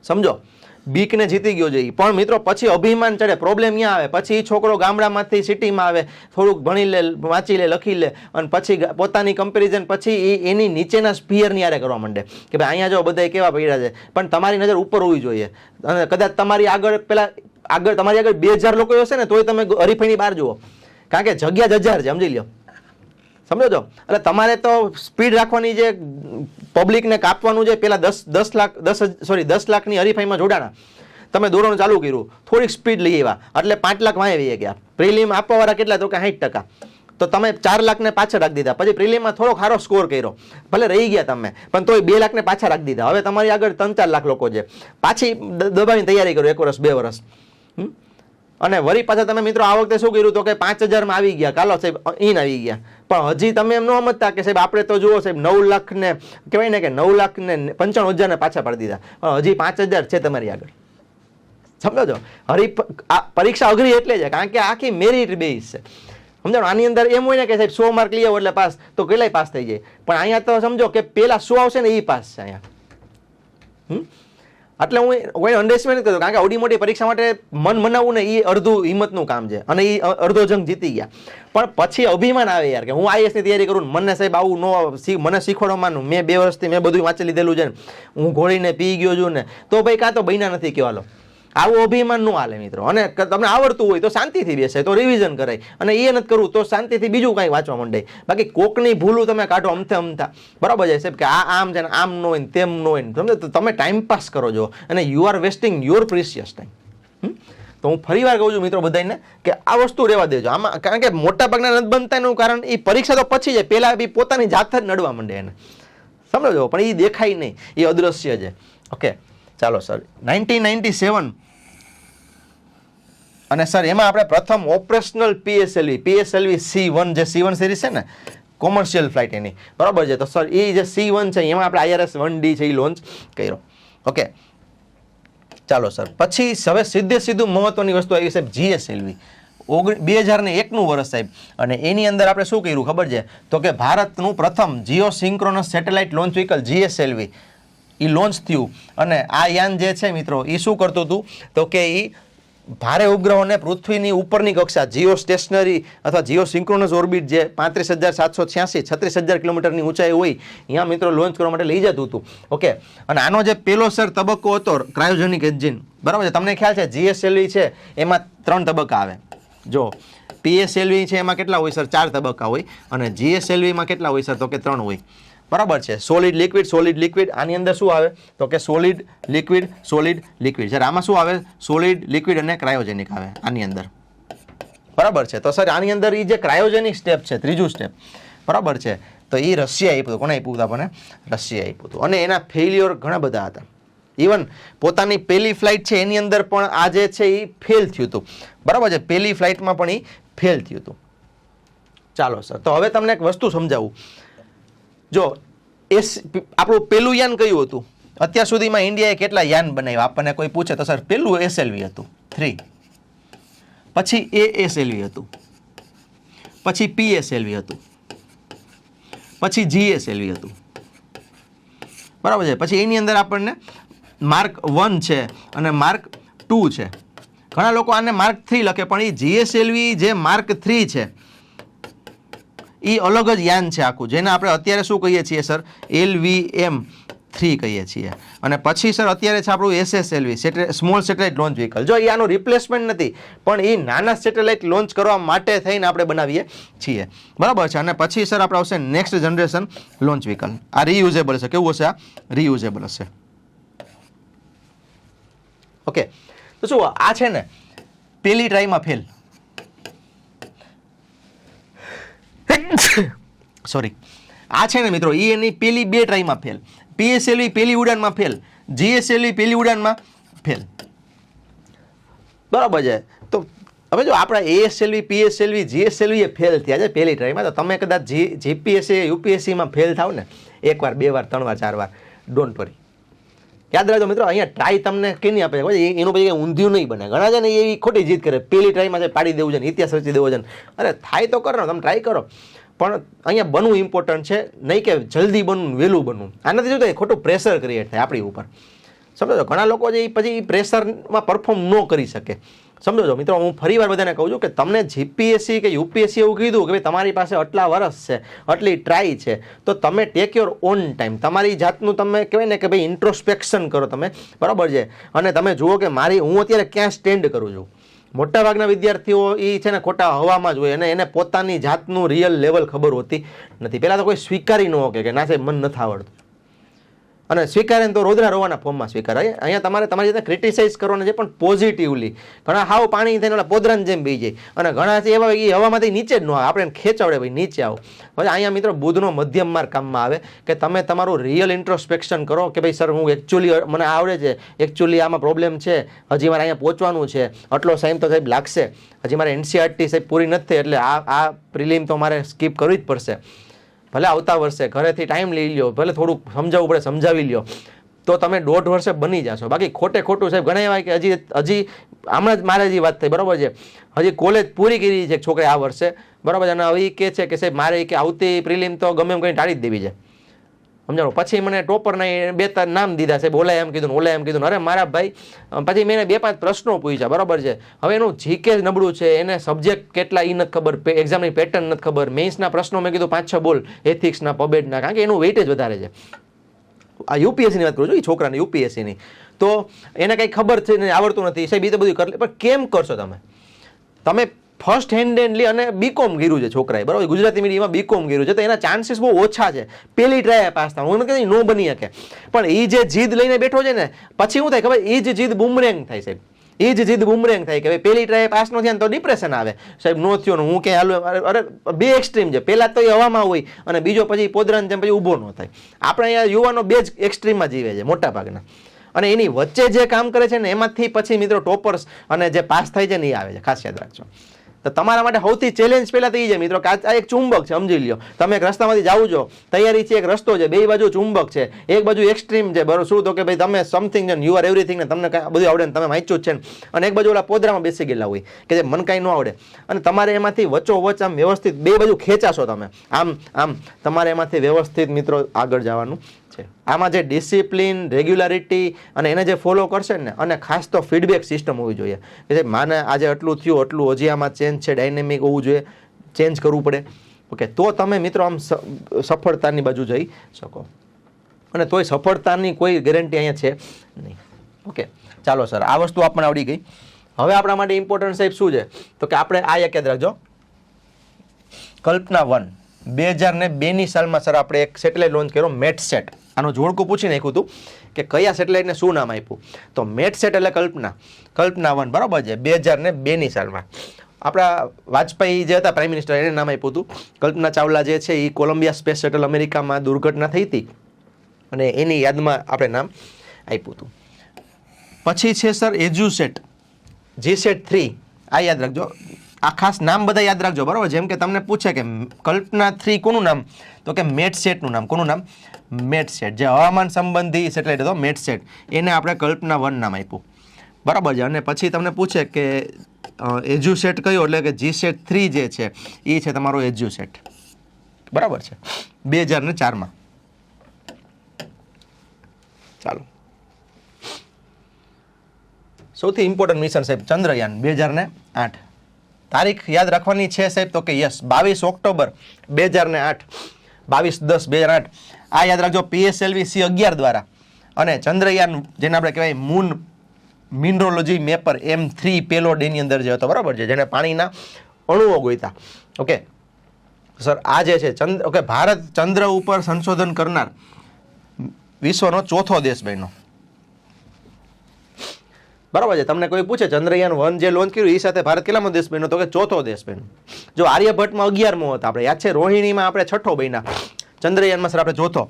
સમજો. બીકને જીતી ગયો છે. પણ મિત્રો પછી અભિમાન ચડે, પ્રોબ્લેમ અહીંયા આવે. પછી એ છોકરો ગામડામાંથી સિટીમાં આવે, થોડુંક ભણી લે, વાંચી લે, લખી લે, અને પછી પોતાની કમ્પેરિઝન પછી એની નીચેના સ્પીયરની યારે કરવા માંડે કે ભાઈ અહીંયા જો બધા કેવા પડ્યા છે. પણ તમારી નજર ઉપર હોવી જોઈએ. અને કદાચ તમારી આગળ તમારી આગળ 2000 લોકો હશે ને તોય તમે હરીફાઈની બહાર જુઓ, કારણ કે જગ્યા જ 1000 છે, સમજી લો, સમજો છો. એટલે તમારે તો સ્પીડ રાખવાની, જે પબ્લિકને કાપવાનું છે. પેલા 10 લાખની હરીફાઈમાં જોડાણા, તમે દોડવાનું ચાલુ કર્યું, થોડીક સ્પીડ લઈ આવ્યા એટલે 5 લાખ વાંહે વહી ગયા. પ્રિલિમ આપવાવાળા કેટલા? તો કે 60%. તો તમે 4 લાખને પાછળ રાખી દીધા. પછી પ્રિલિમમાં થોડો સારો સ્કોર કર્યો, ભલે રહી ગયા તમે, પણ તોય 2 લાખને પાછા રાખી દીધા. હવે તમારી આગળ 3-4 લાખ લોકો છે. પાછી દબાવીને તૈયારી કરો 1 વર્ષ 2 વર્ષ. અને વળી પાછા તમે મિત્રો આ વખતે શું કર્યું? તો કે 5000માં આવી ગયા, કાલો સાહેબ આવી ગયા. પણ હજી તમે એમ ન સમજતા કે સાહેબ આપણે તો જુઓ સાહેબ 9 લાખને કહેવાય ને કે 9,95,000 પાછા પાડી દીધા, પણ હજી 5000 છે તમારી આગળ, સમજો છો. પરીક્ષા અઘરી એટલે છે કારણ કે આખી મેરિટ બેઝ છે, સમજો. આની અંદર એમ હોય ને કે સાહેબ 100 માર્ક લઈ આવો એટલે પાસ, તો કેટલાય પાસ થઈ જાય. પણ અહીંયા તો સમજો કે પેલા 100 આવશે ને એ પાસ છે અહીંયા. એટલે હું કોઈ અંડરસ્ટેન્ડ કરતો, કારણ કે આવડી મોટી પરીક્ષા માટે મન મનાવવું ને એ અડધું હિંમતનું કામ છે, અને એ અડધો જંગ જીતી ગયા. પણ પછી અભિમાન આવે યાર કે હું IASની તૈયારી કરું, મને સાહેબ આવું મને શીખવાડવાનું, મેં 2 વર્ષથી મેં બધું વાંચી લીધેલું છે ને, હું ઘોડીને પી ગયો છું ને, તો ભાઈ કાં તો બન્યા નથી કહેવાલો. આવું અભિમાન ન હાલે મિત્રો. અને તમને આવડતું હોય તો શાંતિથી બેસે તો રિવિઝન કરાય, અને એ નથી કરવું તો શાંતિથી બીજું કાંઈ વાંચવા માંડે. બાકી કોકની ભૂલું તમે કાઢો અમથા, બરાબર છે સાહેબ, કે આ આમ છે ને આમ ન હોય ને તેમ ન હોય ને, સમજો. તો તમે ટાઈમ પાસ કરો છો અને you are wasting your precious time. તો હું ફરી વાર કહું છું મિત્રો બધાને કે આ વસ્તુ રહેવા દેજો આમાં, કારણ કે મોટા ભાગના નથી બનતા એનું કારણ એ પરીક્ષા તો પછી જાય, પહેલા બી પોતાની જાત જ નડવા માંડે એને, સમજો. પણ એ દેખાય નહીં, એ અદ્રશ્ય છે. ઓકે, ચાલો સર. 1997 અને સર એમાં આપણે પ્રથમ ઓપરેશનલ PSLV C1, જે C1 સિરીઝ છે ને કોમર્શિયલ ફ્લાઇટ એની, બરાબર છે. તો સર એ જે C1 છે એમાં આપણે IRS-1D છે એ લોન્ચ કર્યો. ઓકે, ચાલો સર. પછી હવે સીધું મહત્વની વસ્તુ આવી સાહેબ GSLV 2001નું વર્ષ સાહેબ. અને એની અંદર આપણે શું કર્યું ખબર છે? તો કે ભારતનું પ્રથમ Jio synchronous satellite launch vehicle GSLV એ લોન્ચ થયું. અને આ યાન જે છે મિત્રો એ શું કરતું હતું? તો કે એ ભારે ઉપગ્રહોને પૃથ્વીની ઉપરની કક્ષા જીઓ સ્ટેશનરી અથવા જીઓ સિન્ક્રોનસ ઓર્બિટ જે 35,786 36,000 કિલોમીટરની ઊંચાઈ હોય અહીંયા મિત્રો લોન્ચ કરવા માટે લઈ જતું હતું. ઓકે, અને આનો જે પેલો સર તબક્કો હતો ક્રાયોજેનિક એન્જિન, બરાબર છે. તમને ખ્યાલ છે GSLV છે એમાં 3 તબક્કા આવે. જો PSLV છે એમાં કેટલા હોય સર? 4 તબક્કા હોય. અને GSLVમાં કેટલા હોય સર? તો કે 3 હોય, બરાબર છે. Solid liquid. આની અંદર શું આવે? તો કે સોલિડ લિક્વિડ. સર આમાં શું આવે? સોલિડ લિક્વિડ અને ક્રાયોજેનિક આવે આની અંદર, બરાબર છે. તો સર આની અંદર એ જે ક્રાયોજેનિક સ્ટેપ છે, ત્રીજું સ્ટેપ, બરાબર છે. તો એ રશિયા આપ્યું હતું. કોને આપ્યું હતું આપણને? રશિયા આપ્યું હતું. અને એના ફેલિયર ઘણા બધા હતા. ઇવન પોતાની પહેલી ફ્લાઇટ છે એની અંદર પણ આ જે છે એ ફેલ થયું હતું, બરાબર છે. પહેલી ફ્લાઇટમાં પણ એ ફેલ થયું હતું. ચાલો સર, તો હવે તમને એક વસ્તુ સમજાવું. જો આપણું પેલું યાન કયું હતું? અત્યાર સુધીમાં ઇન્ડિયાએ કેટલા યાન બનાવ્યા? આપણને કોઈ પૂછે તો સર પેલું SLV હતું 3, પછી ASLV હતું, પછી PSLV હતું, પછી GSLV હતું, બરાબર છે. પછી એની અંદર આપણને માર્ક 1 છે અને માર્ક 2 છે. ઘણા લોકો આને માર્ક 3 લખે, પણ એ GSLV જે માર્ક 3 છે એ અલગ જ યાન છે આખું, જેને આપણે અત્યારે શું કહીએ છીએ સર? LVM-3 કહીએ છીએ. અને પછી સર અત્યારે છે આપણું SSLV, small satellite launch vehicle. જો એ આનું રિપ્લેસમેન્ટ નથી, પણ એ નાના સેટેલાઇટ લોન્ચ કરવા માટે થઈને આપણે બનાવીએ છીએ, બરાબર છે. અને પછી સર આપણે આવશે નેક્સ્ટ જનરેશન લોન્ચ વ્હીકલ. આ રીયુઝેબલ હશે. કેવું હશે? આ રીયુઝેબલ હશે. ઓકે, તો શું આ છે ને પેલી ટ્રાયમાં ફેલ, સોરી, આ છે ને મિત્રો એ એની પેલી 2 ટ્રાયમાં ફેલ. PSLV પેલી ઉડાનમાં ફેલ, GSLV પેલી ઉડાનમાં ફેલ, બરાબર છે. તો હવે જો આપણા ASLV, PSLV, GSLV એ ફેલ થયા છે પહેલી ટ્રાયમાં, તો તમે કદાચ GPSC, UPSCમાં ફેલ થાવ ને 1 વાર, 2 વાર, 3 વાર, 4 વાર, ડોન્ટ વરી. યાદ રાખજો મિત્રો, અહીંયા ટ્રાય તમને કેની આપે છે? એનું પછી ઊંધિયું નહીં બને. ઘણા છે ને એવી ખોટી જીત કરે, પેલી ટ્રાયમાં છે પાડી દેવું છે ને ઇતિહાસ રચી દેવો છે. અરે થાય તો કરો, તમે ટ્રાય કરો, પણ અહીંયા બનવું ઇમ્પોર્ટન્ટ છે, નહીં કે જલ્દી બનવું, વહેલું બનવું. આનાથી શું થાય? ખોટું પ્રેશર ક્રિએટ થાય આપણી ઉપર. સમજો, ઘણા લોકો છે એ પછી પ્રેશરમાં પરફોર્મ ન કરી શકે. સમજો છો મિત્રો, હું ફરી વાર બધાને કહું છું કે તમને GPSC કે UPSC એવું કીધું કે ભાઈ તમારી પાસે આટલા વર્ષ છે, આટલી ટ્રાય છે, તો તમે ટેક યોર ઓન ટાઈમ, તમારી જાતનું તમે કહેવાય ને કે ભાઈ ઇન્ટ્રોસ્પેક્શન કરો તમે, બરાબર છે. અને તમે જુઓ કે હું અત્યારે ક્યાં સ્ટેન્ડ કરું છું. મોટાભાગના વિદ્યાર્થીઓ એ છે ને ખોટા હવામાં જ હોય અને એને પોતાની જાતનું રિયલ લેવલ ખબર હોતી નથી. પહેલાં તો કોઈ સ્વીકારી ન શકે કે ના સાહેબ મને નથી આવડતું, અને સ્વીકારે તો રોદરા રોવાના ફોર્મમાં સ્વીકારાય. અહીંયા તમારે તમારી રીતે ક્રિટિસાઇઝ કરવાના છે, પણ પોઝિટિવલી. ઘણા હાવ પાણી થઈને પોદરાની જેમ બી જાય, અને ઘણા છે એવા એ હવામાંથી નીચે જ ન આવે, આપણે ખેંચાવડે ભાઈ નીચે આવો. હવે અહીંયા મિત્રો બુધનો મધ્યમ માર્ગ કામમાં આવે કે તમે તમારું રિયલ ઇન્ટ્રોસ્પેક્શન કરો કે ભાઈ સર હું એકચ્યુઅલી મને આવડે છે, એકચ્યુઅલી આમાં પ્રોબ્લેમ છે, હજી મારે અહીંયા પહોંચવાનું છે, આટલો ટાઈમ તો સાહેબ લાગશે, હજી મારે NCERT સાહેબ પૂરી નથી થઈ, એટલે આ પ્રિલિમ તો મારે સ્કીપ કરવી જ પડશે. ભલે આવતા વર્ષે ઘરેથી ટાઈમ લઈ લ્યો, ભલે થોડુંક સમજાવવું પડે સમજાવી લ્યો, તો તમે 1.5 વર્ષે બની જશો. બાકી ખોટું સાહેબ ઘણા એવા કે હજી હમણાં જ મારે હજી વાત થઈ, બરાબર છે, હજી કોલેજ પૂરી કરી છે છોકરી આ વર્ષે, બરાબર છે, અને હવે એ કહે છે કે સાહેબ મારે કે આવતી પ્રિલિમ તો ગમે એમ કંઈ ટાળી જ દેવી છે. સમજાણો? પછી મને ટોપરના 2-3 નામ દીધા સાહેબ, ઓલા એમ કીધું, ઓલા એમ કીધું. અરે મારા ભાઈ, પછી મેં 2-5 પ્રશ્નો પૂછ્યા, બરાબર છે. હવે એનું GK નબળું છે, એને સબ્જેક્ટ કેટલા એ નથી ખબર, એક્ઝામની પેટર્ન નથી ખબર, મેઇન્સના પ્રશ્નો મેં કીધું 5-6 બોલ, એથિક્સના, પબેડના, કારણ કે એનું વેઇટેજ વધારે છે. આ UPSCની વાત કરું છું, એ છોકરાને UPSCની, તો એને કંઈ ખબર છે ને આવડતું નથી સાહેબ, એ તો બધું કરી લે, પણ કેમ કરશો તમે ફર્સ્ટ હેન્ડલી અને BCom કર્યું છે છોકરાએ, બરાબર, ગુજરાતી મીડિયમમાં BCom કર્યું છે, તો એના ચાન્સીસ બહુ ઓછા છે પેલી ટ્રાય પાસ થવાનું. હું કહેતી ન બની શકે, પણ એ જે જીદ લઈને બેઠો છે ને, પછી શું થાય ખબર? એ જ જીદ બુમરેંગ થાય સાહેબ, એ જ જીદ બુમરેંગ થાય કે ભાઈ પેલી ટ્રાય પાસ ન થયા ને તો ડિપ્રેશન આવે સાહેબ, નો થયો ને હું ક્યાં હાલું. અરે 2 એક્સ્ટ્રીમ છે, પહેલાં તો એ હવામાં હોય અને બીજો પછી પોદરાની જેમ પછી ઊભો ન થાય. આપણે અહીંયા યુવાનો 2 જ એક્સ્ટ્રીમમાં જીવે છે મોટા ભાગના, અને એની વચ્ચે જે કામ કરે છે ને એમાંથી પછી મિત્રો ટોપર્સ અને જે પાસ થાય છે ને એ આવે છે, ખાસ યાદ રાખજો. તો તમારા માટે સૌથી ચેલેન્જ પહેલાં તો એ છે મિત્રો કે આ એક ચુંબક છે, સમજી લ્યો. તમે એક રસ્તામાંથી જાઓ છો, તૈયારી છે, એક રસ્તો છે, 2 બાજુ ચુંબક છે, એક બાજુ એક્સ્ટ્રીમ છે, બરોબર, શું તો કે ભાઈ તમે સમથિંગ યુ આર એવરીથિંગ ને તમને કાંઈ બધું આવડે ને તમે વાંચ્યું જ છે ને, અને એક બાજુ ઓલા પોદરામાં બેસી ગયેલા હોય કે જે મન કાંઈ ન આવડે, અને તમારે એમાંથી વચ્ચોવચ્ચ આમ વ્યવસ્થિત 2 બાજુ ખેંચાશો તમે, આમ તમારે એમાંથી વ્યવસ્થિત મિત્રો આગળ જવાનું છે. આમાં જે ડિસિપ્લિન, રેગ્યુલારિટી અને એને જે ફોલો કરશે ને, અને ખાસ તો ફીડબેક સિસ્ટમ હોવી જોઈએ કે સાહેબ માને આજે આટલું થયું, આટલું હજી આમાં ચેન્જ છે, ડાયનેમિક હોવું જોઈએ, ચેન્જ કરવું પડે. ઓકે, તો તમે મિત્રો આમ સફળતાની બાજુ જઈ શકો, અને તોય સફળતાની કોઈ ગેરંટી અહીંયા છે નહીં. ઓકે, ચાલો સર, આ વસ્તુ આપણને આવડી ગઈ. હવે આપણા માટે ઇમ્પોર્ટન્ટ સાહેબ શું છે? તો કે આપણે આ યાદ રાખજો, કલ્પના 1 2002ની સાલમાં સર આપણે એક સેટેલાઇટ લોન્ચ કર્યો, મેટસેટ. આનું જોડકું પૂછી નાખ્યું હતું કે કયા સેટેલાઇટને શું નામ આપ્યું, તો મેટસેટ એટલે કલ્પના 1, બરાબર છે. 2002ની સાલમાં આપણા વાજપેયી જે હતા પ્રાઇમ મિનિસ્ટર, એને નામ આપ્યું હતું. કલ્પના ચાવલા જે છે એ કોલંબિયા સ્પેસ શટલ અમેરિકામાં દુર્ઘટના થઈ હતી અને એની યાદમાં આપણે નામ આપ્યું હતું. પછી છે સર એજ્યુસેટ, GSAT 3, આ યાદ રાખજો, આ ખાસ નામ બધા યાદ રાખજો, બરાબર. જેમ કે તમને પૂછે કે કલ્પના 3 કોનું નામ, તો કે મેટસેટનું નામ. કોનું નામ? મેટસેટ. જે હવામાન સંબંધી સેટેલાઇટ હતો મેટસેટ, એને આપણે કલ્પના 1 નામ આપ્યું, બરાબર છે. અને પછી તમને પૂછે કે એજ્યુસેટ કયો, એટલે કે જીસેટ 3 જે છે એ છે તમારો એજ્યુસેટ, બરાબર છે, 2004માં. ચાલો, સૌથી ઇમ્પોર્ટન્ટ મિશન સાહેબ ચંદ્રયાન 2008. તારીખ યાદ રાખવાની છે સાહેબ, તો કે યસ 22 ઓક્ટોબર 2008, 22/10/2008. આ યાદ રાખજો, PSLV C11 દ્વારા. અને ચંદ્રયાન જેને આપણે કહેવાય મૂન મિનરોલોજી મેપર M3 પેલોડ એની અંદર જે હતો, બરાબર છે, જેને પાણીના અણુઓ ગોઈતા. ઓકે સર, આ જે છે ઓકે, ભારત ચંદ્ર ઉપર સંશોધન કરનાર વિશ્વનો 4થો દેશ બન્યો, બરાબર છે. તમને કોઈ પૂછે ચંદ્રયાન 1 જે લોન્ચ કર્યું એ સાથે ભારત કેટલામો દેશ બન્યો, તો કે 4થો દેશ બન્યો. જો આર્યભટ્ટમાં 11મો હતા આપણે, યાદ છે. રોહિણીમાં આપણે 6થો બન્યા. ચંદ્રયાનમાં સર આપણે 4થો.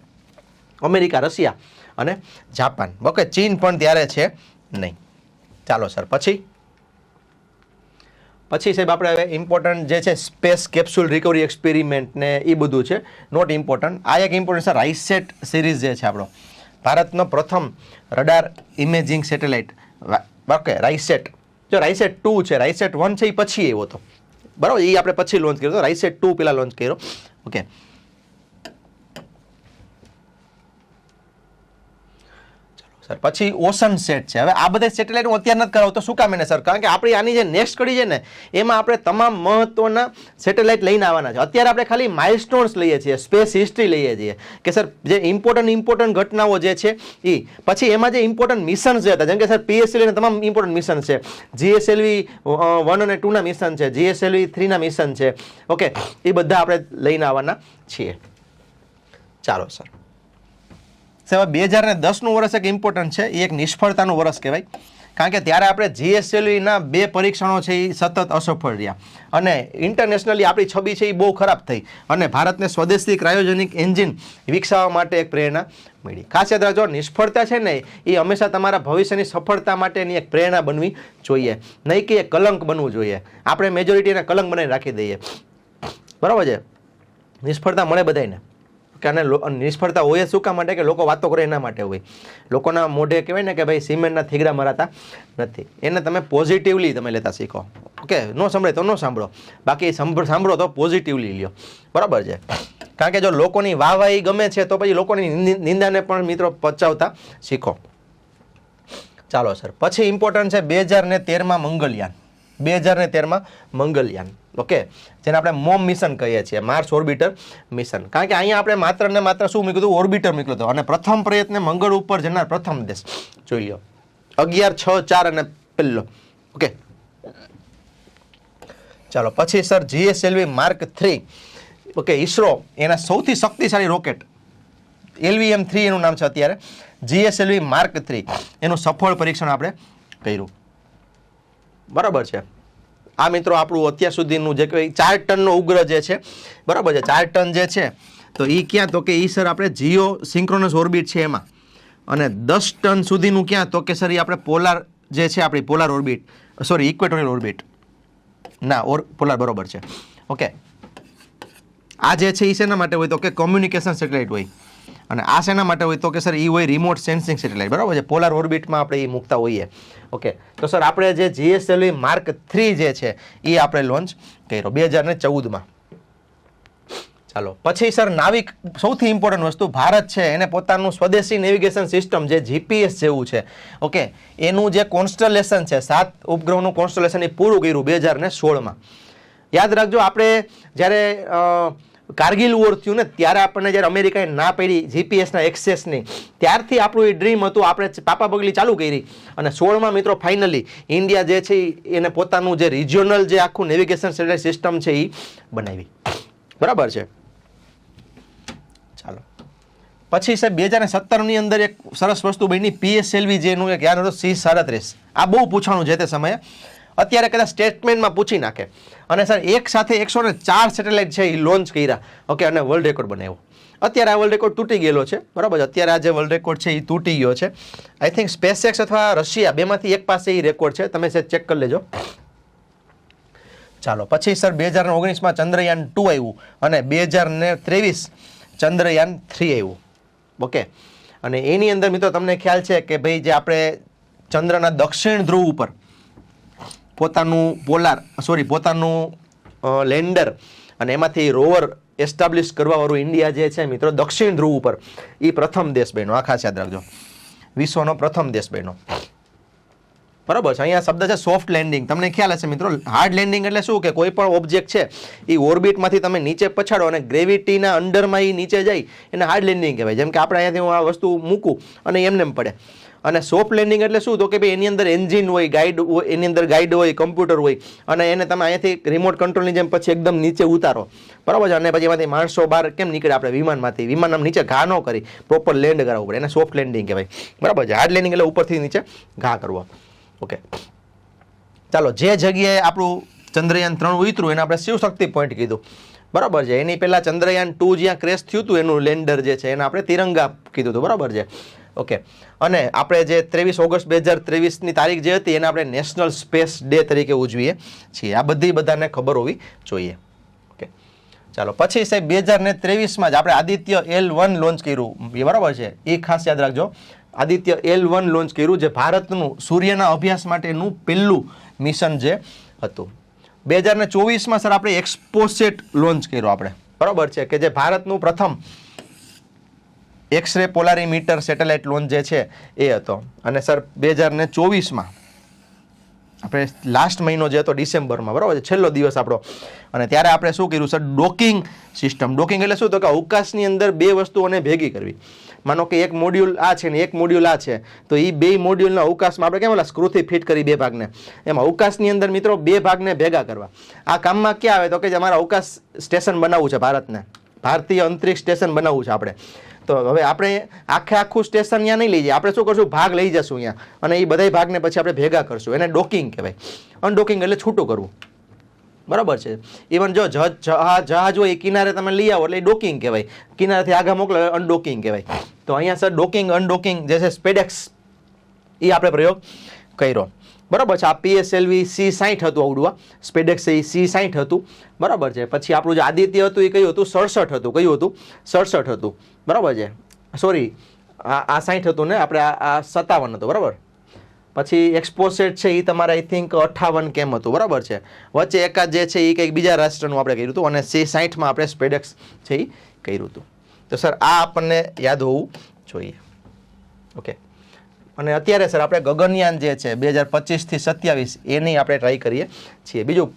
અમેરિકા, રશિયા અને જાપાન. ઓકે, ચીન પણ ત્યારે છે નહીં. ચાલો સર, પછી સાહેબ આપણે હવે ઇમ્પોર્ટન્ટ જે છે સ્પેસ કેપ્સ્યુલ રિકવરી એક્સપેરિમેન્ટ ને એ બધું છે, નોટ ઇમ્પોર્ટન્ટ. આ એક ઇમ્પોર્ટન્ટ સર રાઇસેટ સિરીઝ જે છે આપણો ભારતનો પ્રથમ રડાર ઇમેજિંગ સેટેલાઇટ. ઓકે, રાઇસેટ. જો રાઇસેટ 2 છે, રાઇસેટ 1 છે એ પછી આવ્યો હતો, બરાબર. એ આપણે પછી લોન્ચ કર્યો હતો. રાઇસેટ 2 પહેલા લોન્ચ કર્યો. ઓકે, સર પછી ઓશન સેટ છે. હવે આ બધા સેટેલાઇટ હું અત્યારે નથી કરાવતો, શું કામ એને સર? કારણ કે આપણી આની જે નેક્સ્ટ કડી છે ને એમાં આપણે તમામ મહત્વના સેટેલાઇટ લઈને આવવાના છે. અત્યારે આપણે ખાલી માઇલસ્ટોન્સ લઈએ છીએ, સ્પેસ હિસ્ટ્રી લઈએ છીએ કે સર જે ઇમ્પોર્ટન્ટ ઘટનાઓ જે છે એ, પછી એમાં જે ઇમ્પોર્ટન્ટ મિશન્સ જે હતા, જેમ કે સર PSLV તમામ ઇમ્પોર્ટન્ટ મિશન છે, GSLV 1 અને 2 ના મિશન છે, GSLV 3 ના મિશન છે. ઓકે, એ બધા આપણે લઈને આવવાના છીએ. ચાલો સર, 2010નું વર્ષ એક ઇમ્પોર્ટન્ટ છે, એ એક નિષ્ફળતાનું વર્ષ કહેવાય. કારણ કે ત્યારે આપણે GSLVના 2 પરીક્ષણો છે એ સતત અસફળ રહ્યા અને ઇન્ટરનેશનલી આપણી છબી છે એ બહુ ખરાબ થઈ અને ભારતને સ્વદેશી ક્રાયોજેનિક એન્જિન વિકસાવવા માટે એક પ્રેરણા મળી. ખાસ યાદ રાખજો, નિષ્ફળતા છે ને એ હંમેશા તમારા ભવિષ્યની સફળતા માટેની એક પ્રેરણા બનવી જોઈએ, નહીં કે એક કલંક બનવું જોઈએ. આપણે મેજોરિટી એને કલંક બનાવીને રાખી દઈએ, બરાબર છે. નિષ્ફળતા મળે બધાને, કે અને નિષ્ફળતા હોય શું કામ માટે? કે લોકો વાતો કરે એના માટે હોય. લોકોના મોઢે કહેવાય ને કે ભાઈ સિમેન્ટના થીગડા મરાતા નથી. એને તમે પોઝિટિવલી તમે લેતા શીખો. ઓકે, ન સાંભળે તો ન સાંભળો, બાકી સાંભળો તો પોઝિટિવલી લ્યો, બરાબર છે. કારણ કે જો લોકોની વાહવાહી ગમે છે તો પછી લોકોની નિંદાને પણ મિત્રો પચાવતા શીખો. ચાલો સર, પછી ઇમ્પોર્ટન્ટ છે 2013માં મંગળયાન. 2013માં મંગળયાન, ઓકે, જેને આપણે મોમ મિશન કહીએ છીએ, માર્સ ઓર્બિટર મિશન. કારણ કે અહીંયા આપણે માત્ર ને માત્ર શું મૂક્યું હતું? ઓર્બિટર મૂક્યું હતું. અને પ્રથમ પ્રયત્ને મંગળ ઉપર જનાર પ્રથમ દેશ જોઈ લો, 11, 6, 4 અને પહેલો. ઓકે, ચાલો પછી sir GSLV Mark 3. Okay, ISRO એના સૌથી શક્તિશાળી રોકેટ LVM-3 એનું નામ છે અત્યારે, GSLV Mark 3 એનું સફળ પરીક્ષણ આપણે કર્યું, બરાબર છે. આ મિત્રો આપણું અત્યાર સુધીનું જે કહેવાય 4 ટનનો ઉગ્ર જે છે, બરાબર છે, 4 ટન જે છે તો એ ક્યાં? તો કે એ સર આપણે જીઓ સિંક્રોનસ ઓર્બિટ છે એમાં. અને 10 ટન સુધીનું ક્યાં? તો કે સર એ આપણે પોલાર જે છે આપણી polar orbit, sorry equatorial orbit ના, પોલાર, બરોબર છે. ઓકે, આ જે છે એ શેના માટે હોય? તો કે કોમ્યુનિકેશન સેટેલાઇટ હોય. અને આ શેના માટે હોય? તો કે સર એ હોય રિમોટ સેન્સિંગ સેટેલાઇટ, બરાબર છે. પોલાર ઓર્બિટમાં આપણે એ મૂકતા હોઈએ. ઓકે, તો સર આપણે જે GSLV Mark 3 જે છે એ આપણે લોન્ચ કર્યો 2014માં. ચાલો પછી સર નાવિક, સૌથી ઇમ્પોર્ટન્ટ વસ્તુ, ભારત છે એને પોતાનું સ્વદેશી નેવિગેશન સિસ્ટમ જે GPS જેવું છે, ઓકે, એનું જે કોન્સ્ટલેશન છે 7 ઉપગ્રહોનું કોન્સ્ટલેશન એ પૂરું કર્યું 2016માં. યાદ રાખજો, આપણે જ્યારે કારગિલ વોર થયું ને ત્યારે આપણને જ્યારે અમેરિકાએ ના પાડી GPSના એક્સેસની, ત્યારથી આપણું એ ડ્રીમ હતું, આપણે પાપા પગલી ચાલુ કરી અને 16માં મિત્રો ફાઇનલી ઇન્ડિયા જે છે એને પોતાનું જે રિજિયોનલ જે આખું નેવિગેશન સેટેલાઇટ સિસ્ટમ છે એ બનાવી, બરાબર છે. ચાલો પછી સાહેબ 2017ની અંદર એક સરસ વસ્તુ બની, PSLV જેનું એક યાદ હતો C-37. આ બહુ પૂછવાનું છે તે સમયે, અત્યારે કદાચ સ્ટેટમેન્ટમાં પૂછી નાખે. અને સર એક સાથે 104 સેટેલાઇટ છે એ લોન્ચ કર્યા, ઓકે, અને વર્લ્ડ રેકોર્ડ બનાવ્યો. અત્યારે આ વર્લ્ડ રેકોર્ડ તૂટી ગયેલો છે, બરાબર. અત્યારે આ જે વર્લ્ડ રેકોર્ડ છે એ તૂટી ગયો છે. આઈ થિંક SpaceX અથવા રશિયા બેમાંથી એક પાસે એ રેકોર્ડ છે, તમે ચેક કરી લેજો. ચાલો પછી સર 2019માં ચંદ્રયાન 2 આવ્યું અને 2023 ચંદ્રયાન 3 આવ્યું. ઓકે, અને એની અંદર મિત્રો તમને ખ્યાલ છે કે ભાઈ જે આપણે ચંદ્રના દક્ષિણ ધ્રુવ ઉપર પોતાનું લેન્ડર અને એમાંથી રોવર એસ્ટાબ્લિશ કરવાવાળું ઇન્ડિયા જે છે મિત્રો દક્ષિણ ધ્રુવ ઉપર એ પ્રથમ દેશ બન્યો. આ ખાસ યાદ રાખજો, વિશ્વનો પ્રથમ દેશ બન્યો. બરાબર છે. અહીંયા શબ્દ છે સોફ્ટ લેન્ડિંગ. તમને ખ્યાલ હશે મિત્રો, હાર્ડ લેન્ડિંગ એટલે શું કે કોઈ પણ ઓબ્જેક્ટ છે એ ઓર્બિટમાંથી તમે નીચે પછાડો અને ગ્રેવિટીના અંડરમાં એ નીચે જાય એને હાર્ડ લેન્ડિંગ કહેવાય. જેમ કે આપણે અહીંયાથી હું આ વસ્તુ મૂકું અને એમને એમ પડે. અને સોફ્ટ લેન્ડિંગ એટલે શું તો કે ભાઈ એની અંદર એન્જિન હોય, ગાઈડ હોય, એની અંદર ગાઈડ હોય, કમ્પ્યુટર હોય અને એને તમે અહીંયાથી રિમોટ કંટ્રોલની જેમ પછી એકદમ નીચે ઉતારો. બરાબર છે. અને પછી એમાંથી માણસો બહાર કેમ નીકળે આપણે વિમાનમાંથી, વિમાન આમ નીચે ઘા ન કરી પ્રોપર લેન્ડ કરાવવું પડે, એને સોફ્ટ લેન્ડિંગ કહેવાય. બરાબર છે. હાર્ડ લેન્ડિંગ એટલે ઉપરથી નીચે ઘા કરવો. ઓકે, ચાલો જે જગ્યાએ આપણું ચંદ્રયાન 3 ઉતર્યું એને આપણે શિવશક્તિ પોઈન્ટ કીધું. બરાબર છે. એની પહેલાં ચંદ્રયાન 2 જ્યાં ક્રેશ થયું હતું એનું લેન્ડર જે છે એને આપણે તિરંગા કીધું હતું. બરાબર છે. ઓકે, અને આપણે જે 23 ઓગસ્ટ 2023ની તારીખ જે હતી એને આપણે નેશનલ સ્પેસ ડે તરીકે ઉજવીએ છીએ. આ બધાને ખબર હોવી જોઈએ. ઓકે, ચાલો પછી સાહેબ 2023માં જ આપણે આદિત્ય L1 લોન્ચ કર્યું. બરાબર છે, એ ખાસ યાદ રાખજો. આદિત્ય L1 લોન્ચ કર્યું જે ભારતનું સૂર્યના અભ્યાસ માટેનું પહેલું મિશન જે હતું. 2024માં સર આપણે એક્સપોસેટ લોન્ચ કર્યો આપણે. બરાબર છે, કે જે ભારતનું પ્રથમ એક્સરે પોલારીમીટર સેટેલાઇટ લોન્ચ જે છે એ હતો. અને સર 2024માં આપણે લાસ્ટ મહિનો જે હતો ડિસેમ્બરમાં, બરાબર છે, છેલ્લો દિવસ આપણો, અને ત્યારે આપણે શું કર્યું સર ડોકિંગ સિસ્ટમ. ડોકિંગ એટલે શું તો કે અવકાશની અંદર બે વસ્તુઓને ભેગી કરવી. માનો કે એક મોડ્યુલ આ છે ને એક મોડ્યુલ આ છે, તો એ બે મોડ્યુલના અવકાશમાં આપણે કેમ ઓલા સ્ક્રૂથી ફિટ કરી બે ભાગને, એમ અવકાશની અંદર મિત્રો બે ભાગને ભેગા કરવા. આ કામમાં ક્યાં આવે તો કે અમારે અવકાશ સ્ટેશન બનાવવું છે ભારતને, ભારતીય અંતરિક્ષ સ્ટેશન બનાવવું છે આપણે. તો હવે આપણે આખું સ્ટેશન ત્યાં નહીં લઈ જઈએ, આપણે શું કરશું ભાગ લઈ જશું અહીંયા અને એ બધા ભાગને પછી આપણે ભેગા કરશું. એને ડોકિંગ કહેવાય. અનડોકિંગ એટલે છૂટું કરવું. બરાબર છે. ઇવન જો જહાજ હોય એ કિનારે તમે લઈ આવો એટલે એ ડોકિંગ કહેવાય, કિનારેથી આગળ મોકલો અનડોકિંગ કહેવાય. તો અહીંયા સર ડોકિંગ અનડોકિંગ જે છે સ્પેડેક્સ એ આપણે પ્રયોગ કર્યો. બરાબર છે. આ PSLV C60 હતું આવડું, સ્પેડેક્સ એ C60 હતું. બરાબર છે. પછી આપણું જે આદિત્ય હતું એ કયું હતું 67 હતું. કયું હતું 67 હતું. બરાબર છે. સોરી, આ 60 હતું ને, આપણે આ 57 હતું. બરાબર. પછી એક્સપોસેટ છે એ તમારે આઈ થિંક 58 કેમ હતું. બરાબર છે. વચ્ચે એકાદ જે છે એ કંઈક બીજા રાષ્ટ્રનું આપણે કર્યું હતું અને C60માં આપણે સ્પેડેક્સ છે એ કર્યું હતું. તો સર આ આપણને યાદ હોવું જોઈએ. ઓકે, અને અત્યારે સર આપણે ગગનયાન જે છે 2025 થી 27 એની આપણે ટ્રાય કરીએ છીએ. બીજું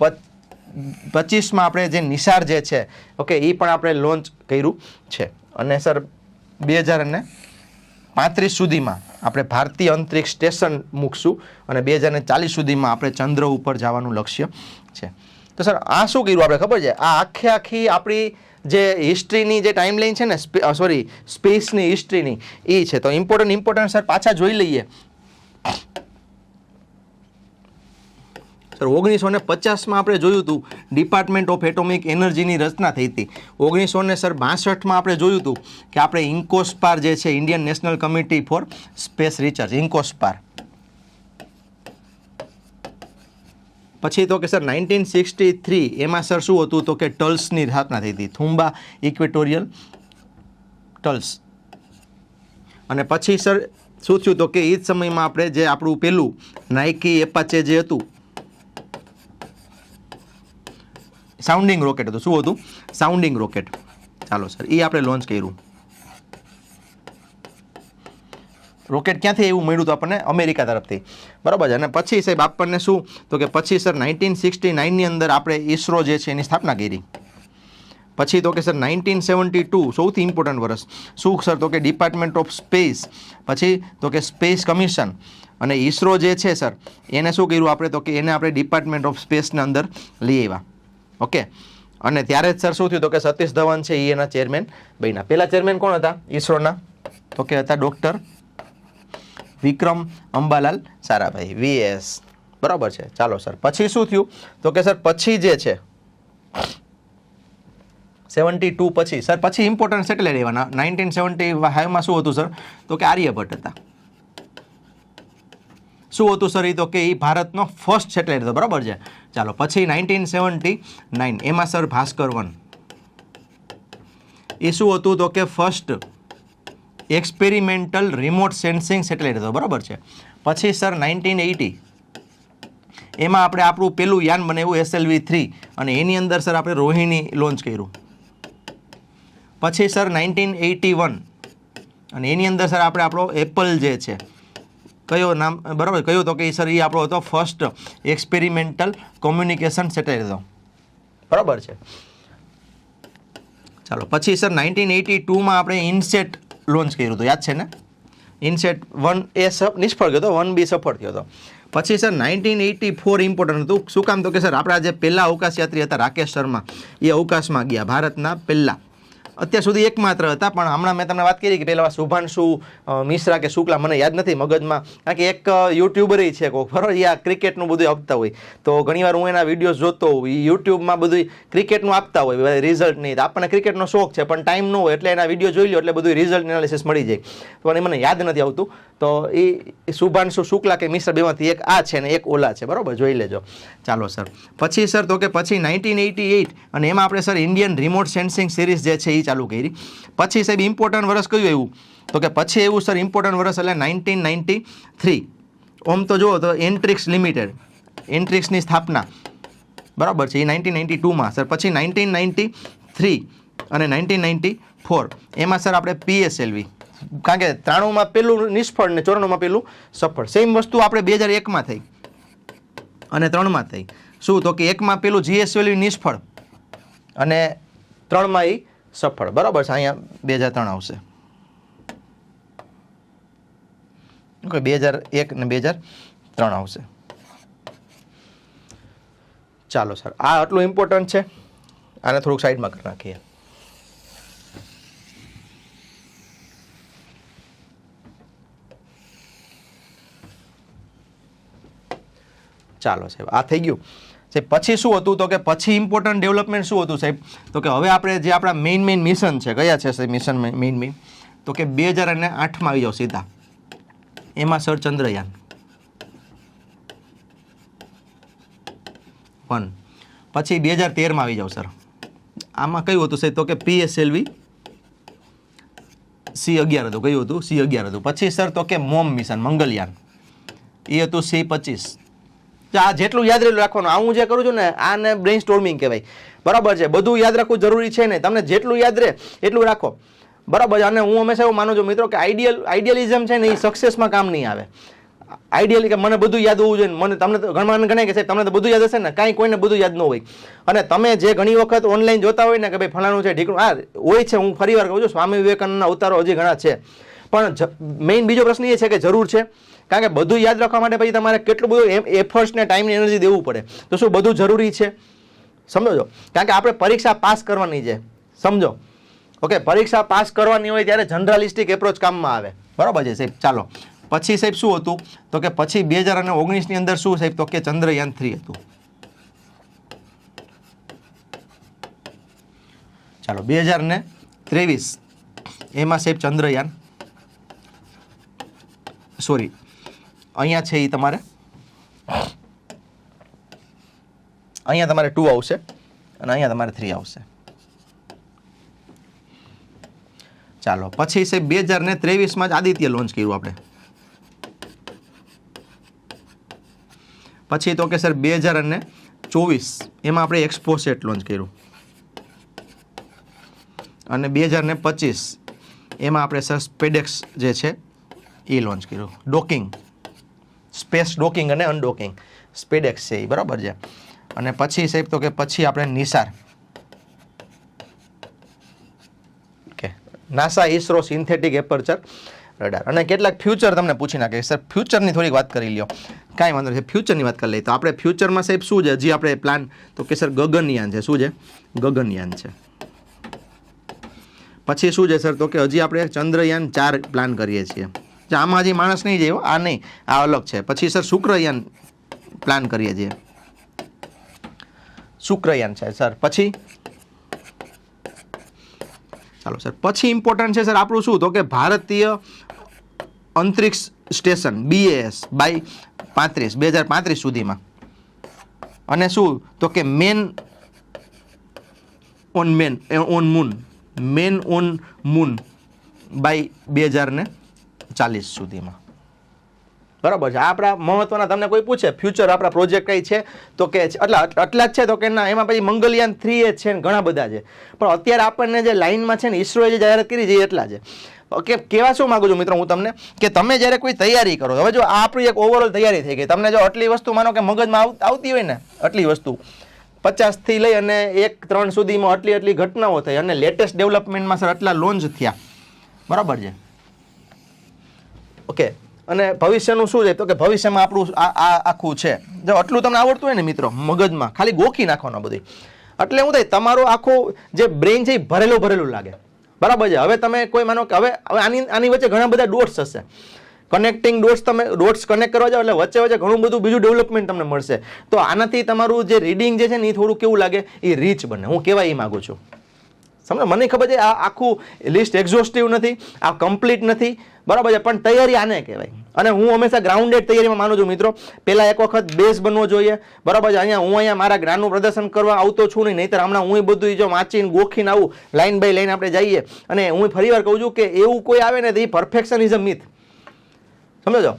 25માં આપણે જે નિસાર જે છે ઓકે એ પણ આપણે લોન્ચ કર્યું છે. અને સર 2035 સુધીમાં આપણે ભારતીય અંતરિક્ષ સ્ટેશન મૂકશું અને 2040 સુધીમાં આપણે ચંદ્ર ઉપર જવાનું લક્ષ્ય છે. તો સર આ શું કર્યું આપણે ખબર છે, આ આખી આપણી જે હિસ્ટ્રીની જે ટાઈમલાઈન છે ને, સ્પેસની હિસ્ટ્રીની એ છે. તો ઇમ્પોર્ટન્ટ સર પાછા જોઈ લઈએ. સર 1950માં આપણે જોયું હતું ડિપાર્ટમેન્ટ ઓફ એટોમિક એનર્જીની રચના થઈ હતી. 1962માં આપણે જોયું હતું કે આપણે ઇન્કોસ્પાર જે છે Indian national committee for space research, ઇન્કોસ્પાર. પછી તો કે સર 1963 એમાં સર શું હતું તો કે ટલ્સની સ્થાપના થઈ હતી, થુમ્બા ઇક્વેટોરિયલ ટલ્સ. અને પછી સર શું થયું તો કે એ જ સમયમાં આપણે જે આપણું પેલું નાઇકી એપાચે જે હતું સાઉન્ડિંગ રોકેટ હતું. શું હતું? Sounding rocket. ચાલો સર એ આપણે લોન્ચ કર્યું. રોકેટ ક્યાંથી એવું મળ્યું હતું આપણને? અમેરિકા તરફથી. બરાબર છે. અને પછી સાહેબ આપણને શું તો કે પછી સર 1969ની અંદર આપણે ઈસરો જે છે એની સ્થાપના કરી. પછી તો કે સર 1972 સૌથી ઇમ્પોર્ટન્ટ વર્ષ. શું સર તો કે ડિપાર્ટમેન્ટ ઓફ સ્પેસ, પછી તો કે સ્પેસ કમિશન અને ઈસરો જે છે સર એને શું કર્યું આપણે તો કે એને આપણે ડિપાર્ટમેન્ટ ઓફ સ્પેસના અંદર લઈ આવ્યા. ઓકે, અને ત્યારે જ સર શું થયું તો કે સતીશ ધવન છે એ એના ચેરમેન બન્યા. પહેલા ચેરમેન કોણ હતા ઈસરોના તો કે હતા ડૉક્ટર વિક્રમ અંબાલાલ સારાભાઈ, VS. બરાબર છે. ચાલો સર પછી શું થયું તો કે સર પછી જે છે 72 પછી સર પછી ઇમ્પોર્ટન્ટ સેટેલાઇટ આવ્યા. 1975માં શું હતું સર તો કે આર્યભટ્ટ હતા. શું હતું સર? એ તો કે એ ભારતનો ફર્સ્ટ સેટેલાઇટ હતો, બરાબર છે. ચાલો પછી 1979 એમાં સર ભાસ્કર 1 એ શું હતું? તો કે first experimental remote sensing satellite હતો, બરાબર છે. પછી સર 1980 એમાં આપણે આપણું પેલું યાન બનાવ્યું SLV-3 અને એની અંદર સર આપણે રોહિણી લોન્ચ કર્યું. પછી સર 1981 અને એની અંદર સર આપણે આપણો એપલ જે છે કયો નામ બરાબર કયો? તો કે સર એ આપણો હતો ફર્સ્ટ એક્સપેરિમેન્ટલ કોમ્યુનિકેશન સેટેલાઇટ હતો, બરાબર છે. ચાલો પછી સર 1982માં આપણે ઇનસેટ લોન્ચ કર્યું હતું, યાદ છે ને? ઇનસેટ 1 એ નિષ્ફળ ગયો હતો, 1B સફળ થયો હતો. પછી સર 1984 ઇમ્પોર્ટન્ટ હતું. શું કામ? તો કે સર આપણા જે પહેલા અવકાશયાત્રી હતા રાકેશ શર્મા એ અવકાશમાં ગયા, ભારતના પહેલા. અત્યાર સુધી એકમાત્ર હતા, પણ હમણાં મેં તમને વાત કરી કે પહેલાં શુભાંશુ મિશ્રા કે શુક્લા, મને યાદ નથી મગજમાં, કારણ કે એક યુટ્યુબર છે કોક, બરાબર, એ આ ક્રિકેટનું બધું આપતા હોય. તો ઘણીવાર હું એના વિડીયોઝ જોતો હોઉં, એ યુટ્યુબમાં બધું ક્રિકેટનું આપતા હોય, રિઝલ્ટ નહીં. તો આપણને ક્રિકેટનો શોખ છે પણ ટાઈમ ન હોય એટલે એના વિડીયો જોઈ લો એટલે બધું રિઝલ્ટ એનાલિસિસ મળી જાય. પણ એ મને યાદ નથી આવતું. તો એ શુભાંશુ શુક્લા કે મિશ્રા બેમાંથી એક આ છે ને એક ઓલા છે, બરાબર, જોઈ લેજો. ચાલો સર પછી સર તો કે પછી 1988 અને એમાં આપણે sir Indian remote sensing series જે છે એ ચાલુ કરી. પછી સાહેબ ઇમ્પોર્ટન્ટ વર્ષ કયું એવું? તો કે પછી એવું સર ઇમ્પોર્ટન્ટ વર્ષ એટલે 1993. ઓમ તો જુઓ તો એન્ટ્રિક્સ લિમિટેડ, એન્ટ્રિક્સની સ્થાપના, બરાબર છે, એ 1992માં સર. પછી 1993 અને 1994 એમાં સર આપણે PSLV, કારણ કે 93માં પેલું નિષ્ફળ ને 94માં પેલું સફળ. સેમ વસ્તુ આપણે 2001માં થઈ અને 3માં થઈ. શું? તો કે 1માં પેલું GSLV નિષ્ફળ અને 3માં એ સફળ, બરાબર છે. અહીંયા 2003 આવશે, ઓકે, 2001 ને 2003 આવશે. ચાલો સર આ આટલું ઇમ્પોર્ટન્ટ છે, આને થોડુંક સાઈડમાં કરી નાખીએ. ચાલો સાહેબ આ થઈ ગયું. સાહેબ પછી શું હતું? તો કે પછી ઇમ્પોર્ટન્ટ ડેવલપમેન્ટ શું હતું સાહેબ? તો કે હવે આપણે જે આપણા મેઇન મિશન છે, કયા છે સાહેબ મિશન મેઇન? તો કે 2008માં આવી જાઓ સીધા, એમાં સર ચંદ્રયાન 1. પછી 2013માં આવી જાઓ સર, આમાં કયું હતું સાહેબ? તો કે PSLV C11 હતું. કયું હતું? C11 હતું. પછી સર તો કે મોમ મિશન મંગલયાન, એ હતું C25. આ જેટલું યાદ રહેલું રાખવાનું. આ હું જે કરું છું ને આને બ્રેઇન સ્ટોર્મિંગ કહેવાય, બરાબર છે. બધું યાદ રાખવું જરૂરી છે ને, તમને જેટલું યાદ રહે એટલું રાખો, બરાબર છે. અને હું હંમેશા એવું માનું છું મિત્રો કે આઈડિયલિઝમ છે ને એ સક્સેસમાં કામ નહીં આવે. આઈડિયલી કે મને બધું યાદ હોવું જોઈએ, મને તમને તો ઘણા ગણે કે સાહેબ તમને તો બધું યાદ હશે ને, કાંઈ કોઈને બધું યાદ ન હોય. અને તમે જે ઘણી વખત ઓનલાઈન જોતા હોય ને કે ભાઈ ફલાણું છે ઢીકણું, આ હોય છે. હું ફરી વાર કહું છું સ્વામી વિવેકાનંદના અવતારો હજી ઘણા છે, પણ મેઇન બીજો પ્રશ્ન એ છે કે જરૂર છે, કારણ કે બધું યાદ રાખવા માટે પછી તમારે કેટલું બધું એફર્ટ્સ ને ટાઈમ ને એનર્જી દેવું પડે. તો શું બધું જરૂરી છે? સમજો, કારણ કે આપણે પરીક્ષા પાસ કરવાની છે, સમજો, ઓકે. પરીક્ષા પાસ કરવાની હોય ત્યારે જનરલિસ્ટિક એપ્રોચ કામમાં આવે, બરાબર છે સાહેબ. ચાલો પછી સાહેબ શું હતું? તો કે પછી 2019ની અંદર શું સાહેબ? તો કે ચંદ્રયાન 3 હતું. ચાલો 2023 એમાં સાહેબ ચંદ્રયાન, સોરી અહીંયા છે એ તમારે અહીંયા તમારે 2 આવશે અને અહીંયા તમારે 3 આવશે. ચાલો પછી સાહેબ 2023માં જ આદિત્ય લોન્ચ કર્યું આપણે. પછી તો કે સર 2024 એમાં આપણે એક્સપોસેટ લોન્ચ કર્યું અને 2025 એમાં આપણે સર સ્પેડેક્સ જે છે એ લોન્ચ કર્યું. ડોકિંગ, સ્પેસ ડોકિંગ અને અનડોકિંગ સ્પેડેક્સ છે એ, બરાબર છે. અને પછી સાહેબ તો કે પછી આપણે Nisar, okay, NASA ISRO synthetic aperture radar. અને કેટલાક ફ્યુચર તમને પૂછી નાખે સર ફ્યુચરની થોડીક વાત કરી લ્યો, કાંઈ વાંધો નથી, ફ્યુચરની વાત કરી લઈએ. તો આપણે ફ્યુચરમાં સાહેબ શું છે હજી આપણે પ્લાન? તો કે સર ગગનયાન છે. શું છે? ગગનયાન છે. પછી શું છે સર? તો કે હજી આપણે ચંદ્રયાન 4 પ્લાન કરીએ છીએ. આમાં હજી માણસ નહીં જાય, આ નહીં, આ અલગ છે. પછી સર શુક્રયાન પ્લાન કરીએ છીએ, શુક્રયાન છે સર. પછી ચાલો સર પછી ઇમ્પોર્ટન્ટ છે સર આપણું શું? તો કે ભારતીય અંતરિક્ષ સ્ટેશન BAS બાય 2035 સુધીમાં. અને શું તો કે મેન ઓન મૂન બાય 2040 સુધીમાં. બરાબર છે. આ આપણા મહત્વના તમને કોઈ પૂછે ફ્યુચર આપણા પ્રોજેક્ટ કઈ છે તો કે આટલા જ છે તો કે ના, એમાં પછી મંગલયાન 3 છે ને ઘણા બધા છે, પણ અત્યારે આપણને જે લાઇનમાં છે ને ઈસરોએ જે જાહેરાત કરી છે એટલા છે. ઓકે, કેવા શું માંગુ છું મિત્રો હું તમને કે તમે જ્યારે કોઈ તૈયારી કરો, હવે જો આ આપણી એક ઓવરઓલ તૈયારી થઈ ગઈ, તમને જો આટલી વસ્તુ માનો કે મગજમાં આવતી હોય ને, આટલી વસ્તુ 50 થી લઈ અને 1-3 સુધીમાં આટલી ઘટનાઓ થઈ અને લેટેસ્ટ ડેવલપમેન્ટમાં સર આટલા લોન્ચ થયા. બરાબર છે. ઓકે, અને ભવિષ્યનું શું છે તો કે ભવિષ્યમાં આપણું આ આખું છે, જો આટલું તમને આવડતું હોય ને મિત્રો મગજમાં ખાલી ગોખી નાખવાનું બધું, એટલે શું થાય તમારું આખું જે બ્રેઇન છે એ ભરેલું લાગે. બરાબર છે. હવે તમે કોઈ માનો કે હવે આની વચ્ચે ઘણા બધા ડોટ્સ હશે, કનેક્ટિંગ ડોટ્સ, તમે ડોટ્સ કનેક્ટ કરવા જાવ એટલે વચ્ચે ઘણું બધું બીજું ડેવલપમેન્ટ તમને મળશે. તો આનાથી તમારું જે રીડિંગ જે છે ને એ થોડું કેવું લાગે, એ રીચ બને. હું કહેવા એ માગું છું, સમજો. મને ખબર છે આ આખું લિસ્ટ એક્ઝોસ્ટિવ નથી, આ કમ્પ્લીટ નથી, બરાબર છે, પણ તૈયારી આને કહેવાય. અને હું હંમેશા ગ્રાઉન્ડેડ તૈયારીમાં માનું છું મિત્રો. પહેલા એક વખત બેઝ બનવો જોઈએ, બરાબર છે. હું અહીંયા મારા જ્ઞાનનું પ્રદર્શન કરવા આવતો છું નહીંતર હમણાં હું બધું જો વાંચીને ગોખીને આવું, લાઈન બાય લાઈન આપણે જઈએ. અને હું ફરીવાર કહું છું કે એવું કોઈ આવે ને તો એ પરફેક્શનિઝમ મિથ, સમજો.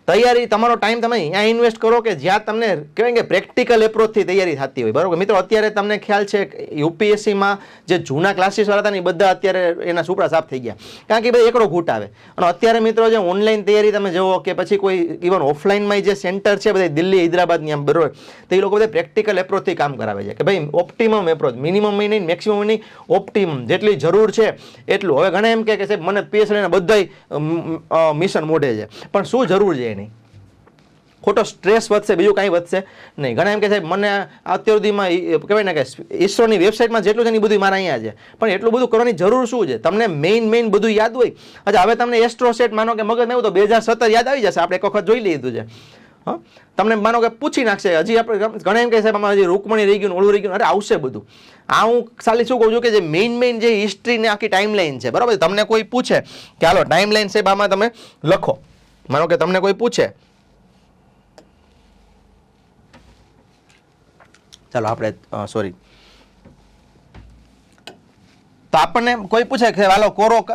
તૈયારી તમારો ટાઈમ તમે અહીંયા ઇન્વેસ્ટ કરો કે જ્યાં તમને કહેવાય કે પ્રેક્ટિકલ એપ્રોચથી તૈયારી થતી હોય. બરાબર મિત્રો, અત્યારે તમને ખ્યાલ છે યુપીએસસીમાં જે જૂના ક્લાસીસ વાળા હતા ને એ બધા અત્યારે એના સુપડા સાફ થઈ ગયા, કારણ કે બધા એકડો ઘૂંટ આવે. અને અત્યારે મિત્રો જે ઓનલાઈન તૈયારી તમે જુઓ કે પછી કોઈ ઇવન ઓફલાઈનમાં જે સેન્ટર છે બધા દિલ્હી, હૈદરાબાદની આમ, બરોબર, તો એ લોકો બધા પ્રેક્ટિકલ એપ્રોચથી કામ કરાવે છે કે ભાઈ ઓપ્ટિમમ એપ્રોચ, મિનિમમ નહીં, મેક્સિમમ નહીં, ઓપ્ટિમમ જેટલી જરૂર છે એટલું. હવે ઘણા એમ કે સાહેબ મને પીએચડીના બધાય મિશન મોઢે છે, પણ શું જરૂર છે નહીં, ખોટો સ્ટ્રેસ વધશે, બીજું કાંઈ વધશે નહીં. ઘણા એમ કે સાહેબ મને અત્યાર સુધીમાં કહેવાય ને કે ઈસરોની વેબસાઇટમાં જેટલું છે ને એ બધું મારા અહીંયા છે, પણ એટલું બધું કરવાની જરૂર શું છે? તમને મેઇન બધું યાદ હોય. અચ્છા, હવે તમને એસ્ટ્રોસેટ માનો કે મગજ એવું તો 2017 યાદ આવી જશે, આપણે એક વખત જોઈ લીધું છે. હા, તમને માનો કે પૂછી નાખશે. હજી આપણે ઘણા એમ કહે સાહેબ આમાં હજી રૂકમણી રહી ગયું, ઓળું રહી ગયું. અરે આવશે બધું. આ હું ખાલી શું કહું છું કે જે મેઇન જે હિસ્ટ્રીની આખી ટાઈમલાઈન છે, બરાબર, તમને કોઈ પૂછે કે હાલો ટાઈમલાઈન સાહેબ આમાં તમે લખો, માનો કે તમને કોઈ પૂછે, ચાલો આપણે સોરી, તો આપણને કોઈ પૂછે કે હાલો કોરો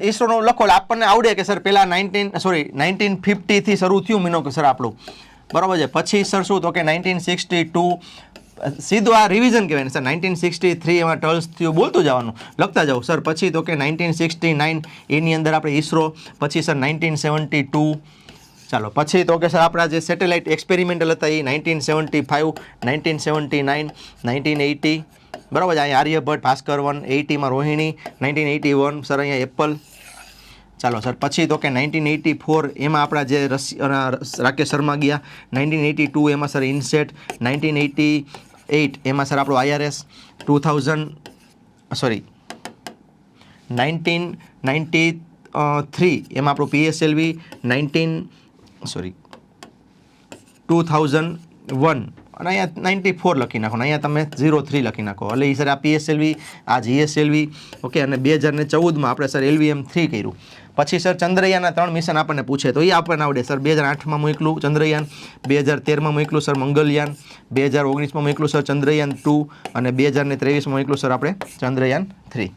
ઈસરોનો લખો, આપણને આવડે કે સર પેલા 1950 થી શરૂ થયું મીનો કે સર આપણું, બરાબર છે. પછી સર શું તો કે 1962 સીધું આ રિવિઝન કહેવાય ને સર. 1963 એમાં ટર્લ્સ થયું, બોલતું જવાનું, લખતા જાઓ સર. પછી તો કે 1969 એની અંદર આપણે ઈસરો, પછી સર 1972, ચાલો પછી તો કે સર આપણા જે સેટેલાઇટ એક્સપેરિમેન્ટલ હતા એ 1975, 1979, 1980, બરાબર છે. અહીંયા આર્યભટ્ટ, ભાસ્કર 1, 80માં રોહિણી, 1981 સર અહીંયા એપલ. ચાલો સર પછી તો કે 1984 એમાં આપણા જે રાકેશ શર્મા ગયા, 1982 એમાં સર ઇનસેટ, 1988 એમાં સર આપણો IRS, 1993 એમાં આપણું PSLV, 2001 અને અહીંયા 94 લખી નાખો, અહીંયા તમે 03 લખી નાખો. એટલે એ સર આ PSLV, આ GSLV, ઓકે. અને 2014માં આપણે સર LVM3 કર્યું. પછી સર ચંદ્રયાનના 3 મિશન આપણને પૂછે તો એ આપણને આવડે સર. 2008માં મોકલું ચંદ્રયાન, 2013માં મોકલું સર મંગલયાન, 2019માં મોકલું સર ચંદ્રયાન 2 અને 2023માં મોકલું સર આપણે ચંદ્રયાન 3.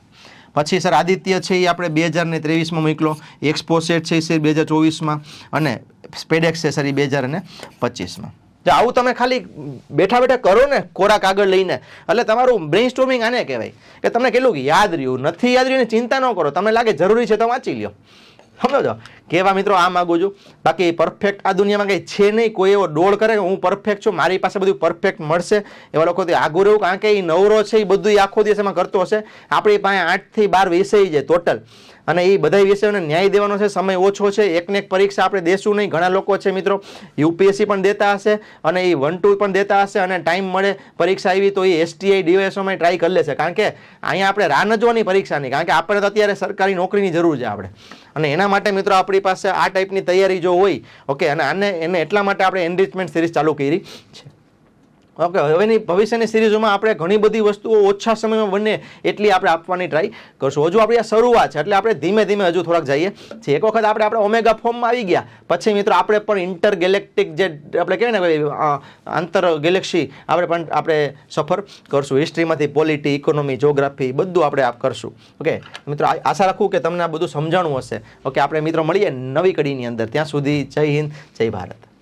પછી સર આદિત્ય છે એ આપણે 2023માં મોકલો, એક્સપોસેટ છે એ 2024માં અને સ્પેડેક્સ છે સર એ 2025માં. આવું તમે ખાલી બેઠા કરો ને કોરા કાગળ લઈને, એટલે તમારું બ્રેઇન સ્ટોર્મિંગ આને કહેવાય કે તમને કેટલું યાદ રહ્યું, નથી યાદ રહ્યું ચિંતા ન કરો, તમને લાગે જરૂરી છે તો વાંચી લ્યો. સમજો કેવા મિત્રો આ માગું છું. બાકી પરફેક્ટ આ દુનિયામાં કંઈ છે નહીં. કોઈ એવો ડોળ કરે કે હું પરફેક્ટ છું, મારી પાસે બધું પરફેક્ટ મળશે, એવા લોકોથી આગું રહેવું, કારણ કે એ નવરો છે એ બધું આખો દિવસ એમાં કરતો હશે. આપણી પાસે 8 થી 12 વિષય છે ટોટલ, અને એ બધા વિષયોને ન્યાય દેવાનો છે, સમય ઓછો છે, એકને એક પરીક્ષા આપણે દેશું નહીં. ઘણા લોકો છે મિત્રો યુપીએસસી પણ દેતા હશે અને એ 1-2 પણ દેતા હશે, અને ટાઈમ મળે પરીક્ષા આવી તો એ STI DOSમાં ટ્રાય કરી લેશે, કારણ કે અહીંયા આપણે રાહ ન જોવાની પરીક્ષાની, કારણ કે આપણે તો અત્યારે સરકારી નોકરીની જરૂર છે આપણે. અને એના માટે મિત્રો આપણી પાસે આ ટાઈપની તૈયારી જો હોય, ઓકે, અને એને એટલા માટે આપણે એનરિચમેન્ટ સિરીઝ ચાલુ કરી છે. ઓકે, હવેની ભવિષ્યની સિરીઝોમાં આપણે ઘણી બધી વસ્તુઓ ઓછા સમયમાં બને એટલી આપણે આપવાની ટ્રાય કરશું. હજુ આપણી આ શરૂઆત છે એટલે આપણે ધીમે ધીમે હજુ થોડાક જઈએ છીએ. એક વખત આપણે ઓમેગા ફોર્મમાં આવી ગયા પછી મિત્રો આપણે પણ ઇન્ટર ગેલેક્ટિક જે આપણે કહેવાય ને આંતર ગેલેક્સી આપણે સફર કરશું. હિસ્ટ્રીમાંથી પોલિટી, ઇકોનોમી, જોગ્રાફી બધું આપણે કરશું. ઓકે મિત્રો, આશા રાખું કે તમને આ બધું સમજાણું હશે. ઓકે, આપણે મિત્રો મળીએ નવી કડીની અંદર. ત્યાં સુધી જય હિન્દ, જય ભારત.